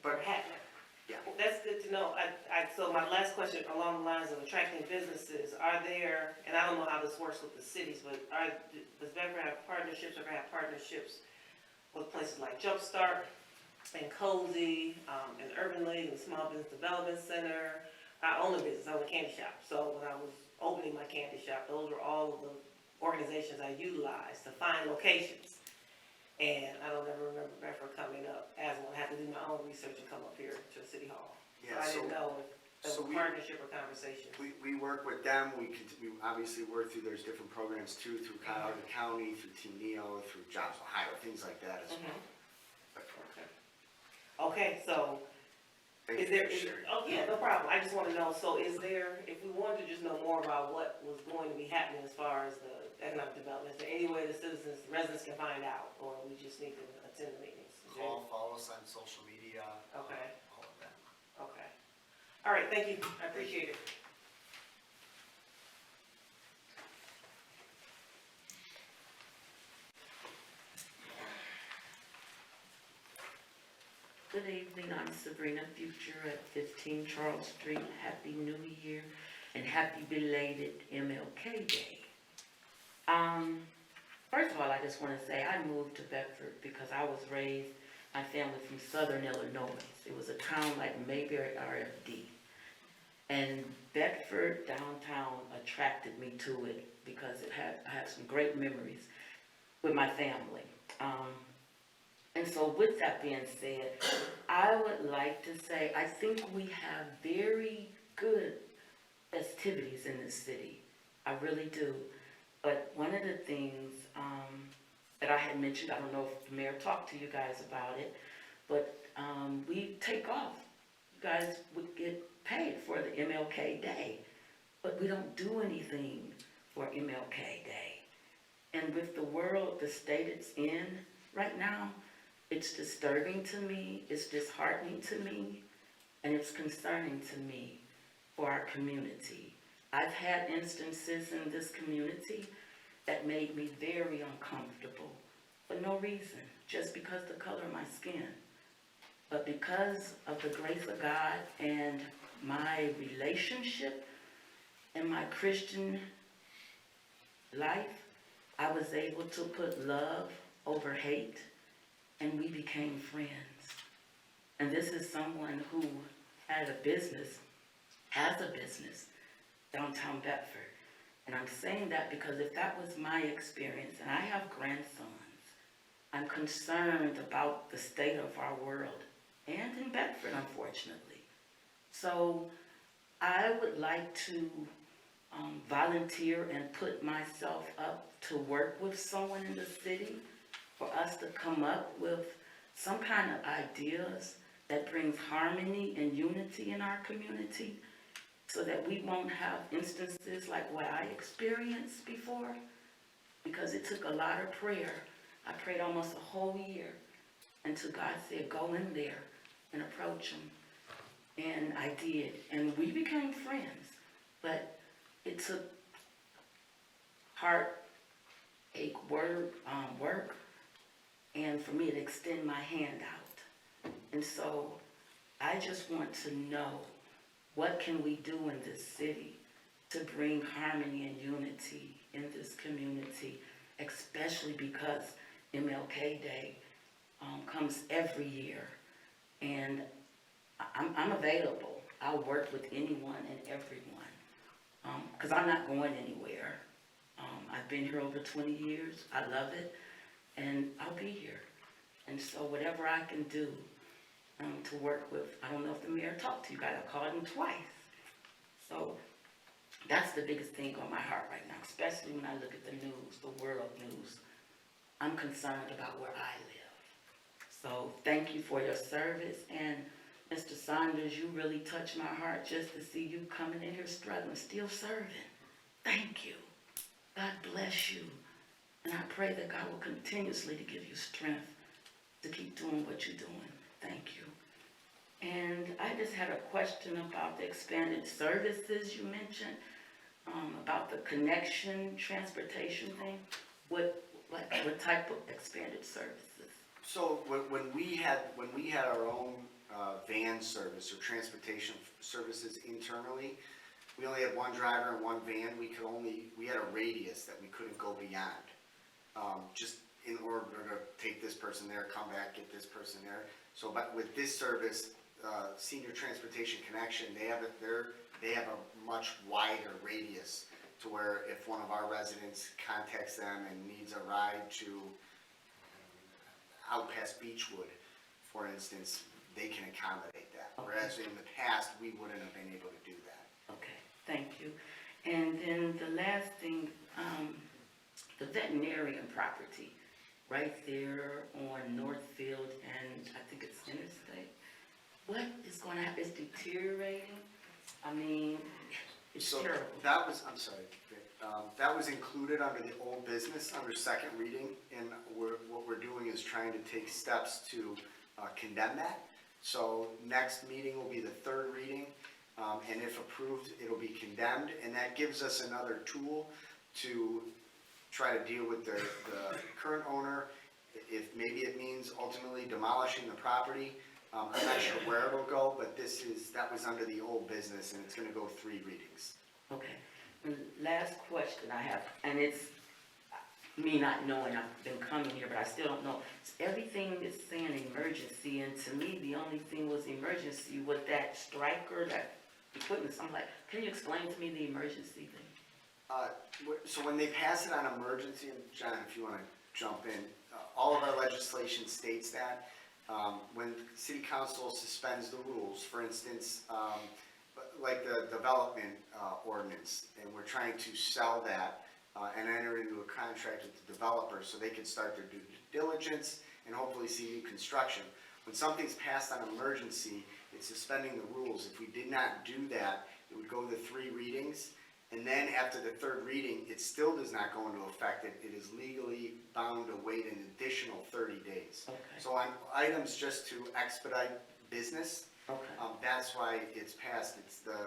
But happening. Yeah. That's good to know. So my last question along the lines of attracting businesses, are there, and I don't know how this works with the cities, but does Bedford have partnerships or have partnerships with places like Jumpstart and Cozy, and Urban League and Small Business Development Center? I own a business, I own a candy shop. So when I was opening my candy shop, those were all of the organizations I utilized to find locations. And I don't ever remember Bedford coming up as one. I had to do my own research and come up here to City Hall. Yeah, So I so- didn't know if so there was partnership or conversation. we work with them. We obviously work through, there's different programs too, through Cuyahoga County, through Team Neo, through Jobs Ohio, things like that as well. Okay, so Thank is you there, for sharing. oh yeah, no problem. I just wanna know, so is there, if we wanted to just know more about what was going to be happening as far as the economic development, is there any way the citizens, residents can find out, or we just need to attend the meetings? Is there any- Follow us on social media. Okay. All of that. Okay. All right, thank you. I appreciate it. Good evening, I'm Sabrina Future at 15 Charles Street. Happy New Year and happy belated MLK Day. First of all, I just want to say I moved to Bedford because I was raised, my family from Southern Illinois. It was a town like Mayberry, RFD. And Bedford downtown attracted me to it because I have some great memories with my family. And so with that being said, I would like to say, I think we have very good festivities in this city. I really do. But one of the things that I had mentioned, I don't know if the mayor talked to you guys about it, but we take off. You guys would get paid for the MLK Day, but we don't do anything for MLK Day. And with the world, the state it's in right now, it's disturbing to me, it's disheartening to me, and it's concerning to me for our community. I've had instances in this community that made me very uncomfortable for no reason, just because the color of my skin. But because of the grace of God and my relationship and my Christian life, I was able to put love over hate, and we became friends. And this is someone who has a business downtown Bedford. And I'm saying that because if that was my experience, and I have grandsons, I'm concerned about the state of our world, and in Bedford, unfortunately. So I would like to volunteer and put myself up to work with someone in the city for us to come up with some kind of ideas that brings harmony and unity in our community so that we won't have instances like what I experienced before, because it took a lot of prayer. I prayed almost a whole year until God said, go in there and approach them. And I did, and we became friends, but it took heartache work, and for me to extend my hand out. And so I just want to know, what can we do in this city to bring harmony and unity in this community, especially because MLK Day comes every year. And I'm available. I'll work with anyone and everyone, because I'm not going anywhere. I've been here over 20 years. I love it, and I'll be here. And so whatever I can do to work with, I don't know if the mayor talked to you guys. I called him twice. So that's the biggest thing on my heart right now, especially when I look at the news, the world news. I'm concerned about where I live. So thank you for your service, and Mr. Saunders, you really touched my heart just to see you coming in here struggling, still serving. Thank you. God bless you. And I pray that God will continuously to give you strength to keep doing what you're doing. Thank you. And I just had a question about the expanded services you mentioned, about the connection, transportation thing. What type of expanded services? So when we had our own van service or transportation services internally, we only had one driver and one van. We had a radius that we couldn't go beyond. Just in order to take this person there, come back, get this person there. So, but with this service, Senior Transportation Connection, they have a much wider radius to where if one of our residents contacts them and needs a ride to out past Beechwood, for instance, they can accommodate that. Whereas in the past, we wouldn't have been able to do that. Okay, thank you. And then the last thing, the veterinarian property, right there on Northfield and I think it's Interstate. What is going to happen? It's deteriorating. I mean, it's So terrible. that was, I'm sorry, Vic, that was included under the old business, under second reading, and what we're doing is trying to take steps to condemn that. So next meeting will be the third reading, and if approved, it'll be condemned, and that gives us another tool to try to deal with the current owner. If maybe it means ultimately demolishing the property, I'm not sure where it'll go, but that was under the old business, and it's gonna go 3 readings. Okay. And last question I have, and it's me not knowing, I've been coming here, but I still don't know. Everything is saying emergency, and to me, the only thing was emergency was that striker, that equipment. So I'm like, can you explain to me the emergency thing? So when they pass it on emergency, and John, if you wanna jump in, all of our legislation states that when city council suspends the rules, for instance, like the development ordinance, and we're trying to sell that and enter into a contract with the developer so they can start their due diligence and hopefully see new construction. When something's passed on emergency, it's suspending the rules. If we did not do that, it would go to 3 readings, and then after the 3rd reading, it still does not go into effect. It is legally bound to wait an additional 30 days. Okay. So on items just to expedite business, Okay. that's why it's passed. It's the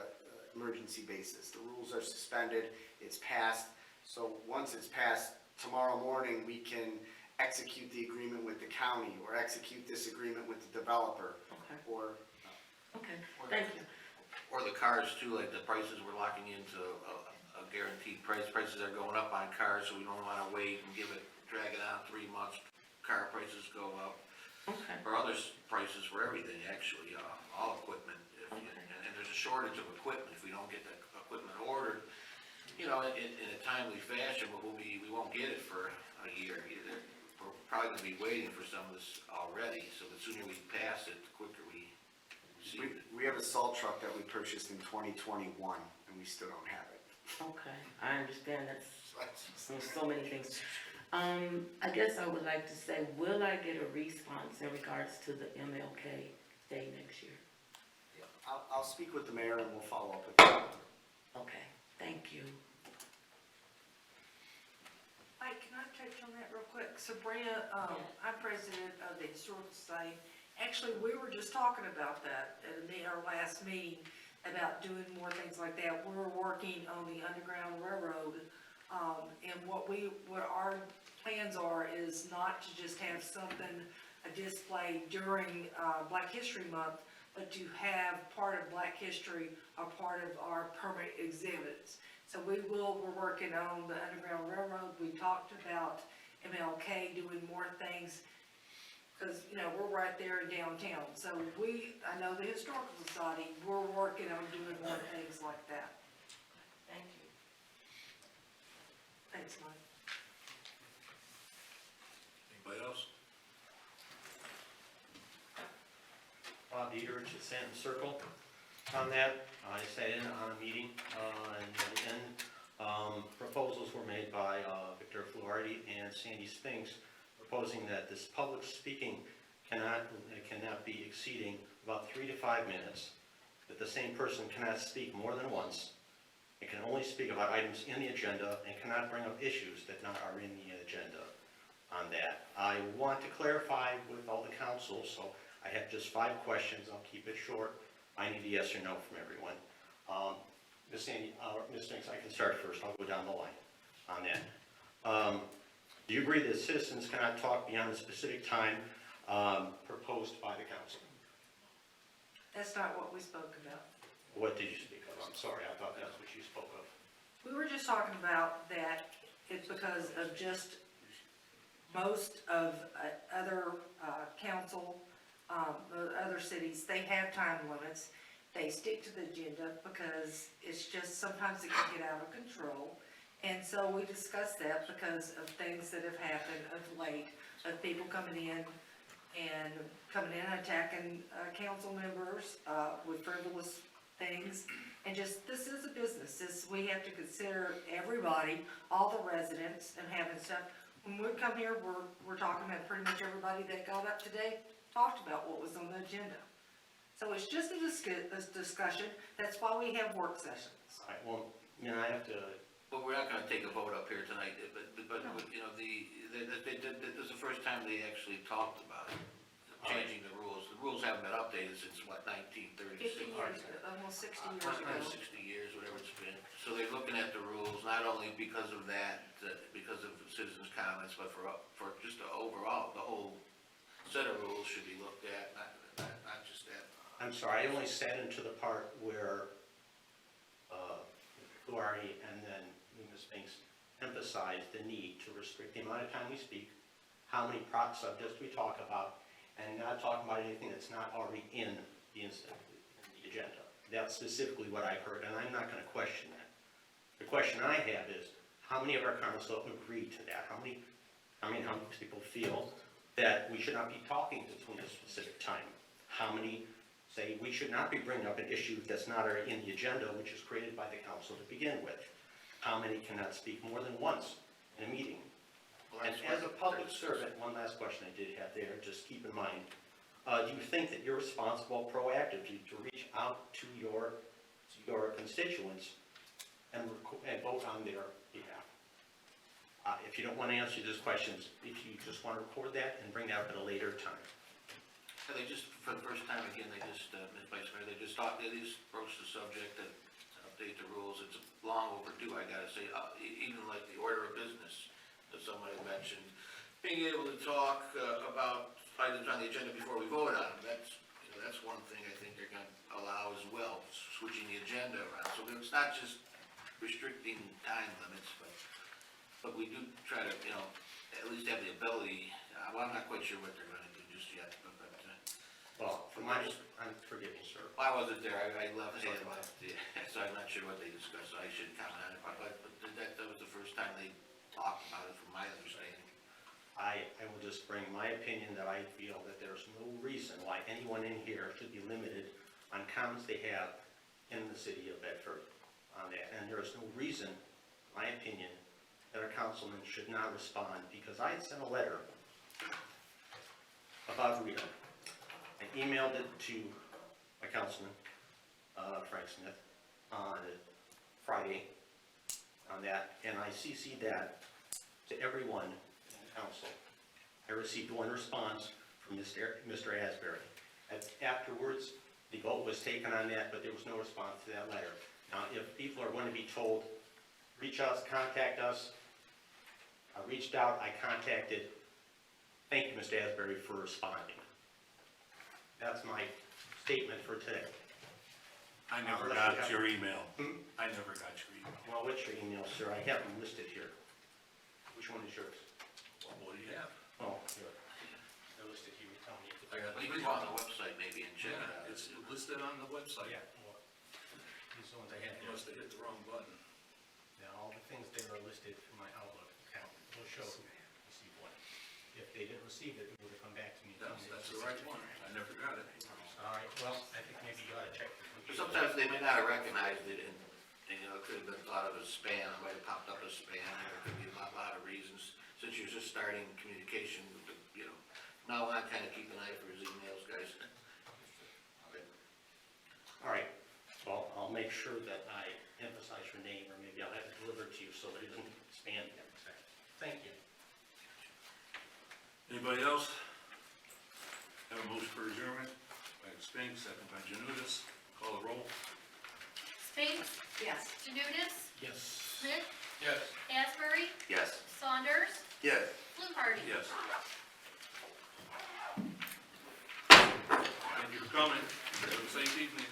emergency basis. The rules are suspended, it's passed. So once it's passed, tomorrow morning, we can execute the agreement with the county, or execute this agreement with the developer, Okay, or, okay, thank you. Or the cars too, like the prices, we're locking into a guaranteed price. Prices are going up on cars, so we don't wanna wait and drag it out 3 months. Car prices go up, Okay, or other prices for everything, actually, all equipment. And there's a shortage of equipment. If we don't get the equipment ordered, in a timely fashion, we won't get it for a year. We're probably gonna be waiting for some of this already, so the sooner we pass it, the quicker we see it. we have a salt truck that we purchased in 2021, and we still don't have it. okay, I understand there's so many things. I guess I would like to say, will I get a response in regards to the MLK Day next year? I'll speak with the mayor and we'll follow up with you. Okay, thank you. Mike, can I touch on that real quick? Sabrina, I'm president of the Historical Society. Actually, we were just talking about that at our last meeting, about doing more things like that. We're working on the Underground Railroad, and what our plans are is not to just have something, a display during Black History Month, but to have part of Black History a part of our permanent exhibits. So we're working on the Underground Railroad. We talked about MLK doing more things, because, we're right there in downtown. So I know the Historical Society, we're working on doing more things like that. Thank you. Thanks, Mike. Anybody else? Bob Dieterich at Santon Circle. On that, I sat in on a meeting, and at the end, proposals were made by Victor Fluharty and Sandy Spinks, proposing that this public speaking cannot be exceeding about 3 to 5 minutes, that the same person cannot speak more than once, and can only speak about items in the agenda, and cannot bring up issues that are in the agenda on that. I want to clarify with all the council, so I have just 5 questions. I'll keep it short. I need a yes or no from everyone. Ms. Sandy, Ms. Spinks, I can start first. I'll go down the line on that. Do you agree that citizens cannot talk beyond the specific time proposed by the council? That's not what we spoke about. What did you speak of? I'm sorry, I thought that's what you spoke of. We were just talking about that it's because of just most of other council, other cities, they have time limits. They stick to the agenda because it's just, sometimes it can get out of control. And so we discussed that because of things that have happened of late, of people coming in and attacking council members with frivolous things. And just, this is a business. We have to consider everybody, all the residents, and having stuff. When we come here, we're talking about pretty much everybody that got up today, talked about what was on the agenda. So it's just a discussion. That's why we have work sessions. All right, well, I have to. But we're not gonna take a vote up here tonight, but this is the first time they actually talked about it, changing the rules. The rules haven't been updated since, 1936? 50 years ago, almost 60 years ago. 60 years, whatever it's been. So they're looking at the rules, not only because of that, because of citizens' comments, but for just overall, the whole set of rules should be looked at, not just that. I'm sorry, I only sat into the part where Fluharty and then Ms. Spinks emphasized the need to restrict the amount of time we speak, how many subjects we talk about, and not talking about anything that's not already in the agenda. That's specifically what I heard, and I'm not going to question that. The question I have is, how many of our council agree to that? How many people feel that we should not be talking between a specific time? How many say we should not be bringing up an issue that's not in the agenda, which is created by the council to begin with? How many cannot speak more than once in a meeting? And as a public servant, one last question I did have there, just keep in mind, do you think that you're responsible proactively to reach out to your constituents and vote on their behalf? If you don't want to answer these questions, if you just want to record that and bring that up at a later time. And they just, for the first time again, Ms. Vice Mayor, they just broached the subject to update the rules. It's long overdue, I gotta say, even like the order of business that somebody mentioned. being able to talk about items on the agenda before we vote on them. That's one thing I think they're gonna allow as well, switching the agenda around. So it's not just restricting time limits, but we do try to, at least have the ability, well, I'm not quite sure what they're gonna do just yet, but Well, forgive me, sir. I wasn't there, I left it, so I'm not sure what they discussed, so I shouldn't comment on it, but that was the first time they talked about it, from my understanding. I will just bring my opinion that I feel that there's no reason why anyone in here should be limited on comments they have in the city of Bedford on that. And there is no reason, my opinion, that a councilman should not respond, because I had sent a letter about Rita. I emailed it to my councilman, Frank Smith, on Friday on that, and I CC'd that to everyone in the council. I received one response from Mr. Asbury. Afterwards, the vote was taken on that, but there was no response to that letter. Now, if people are going to be told, reach us, contact us, I reached out, I contacted. Thank you, Mr. Asbury, for responding. That's my statement for today. I never got your email. I never got your email. Well, what's your email, sir? I have them listed here. Which one is yours? What do you have? Oh, here. They're listed here. Tell me. I got You can go on the website maybe and check it out. It's listed on the website. Yeah, well, these are the ones I have You here. must have hit the wrong button. Now, all the things there are listed from my Outlook account. We'll show who received what. If they didn't receive it, they would have come back to me. and told me That's it the was right one. I never got it. All right, well, I think maybe you ought to check your But computer. sometimes they may not have recognized it, and it could have been thought of as spam, it might have popped up as spam, there could be a lot of reasons. Since you're just starting communication with the, now I kind of keep an eye for his emails, guys. Okay. All right, well, I'll make sure that I emphasize your name, or maybe I'll have it delivered to you so that it doesn't spam you. Thank you. Anybody else? Have a motion for adjournment? By Spinks, second by Janutus. Call the roll. Spinks, Yes. Janutus, Yes. Smith, Yes. Asbury, Yes. Saunders, Yes. Fluharty. Yes. Thank you for coming. Have a safe evening.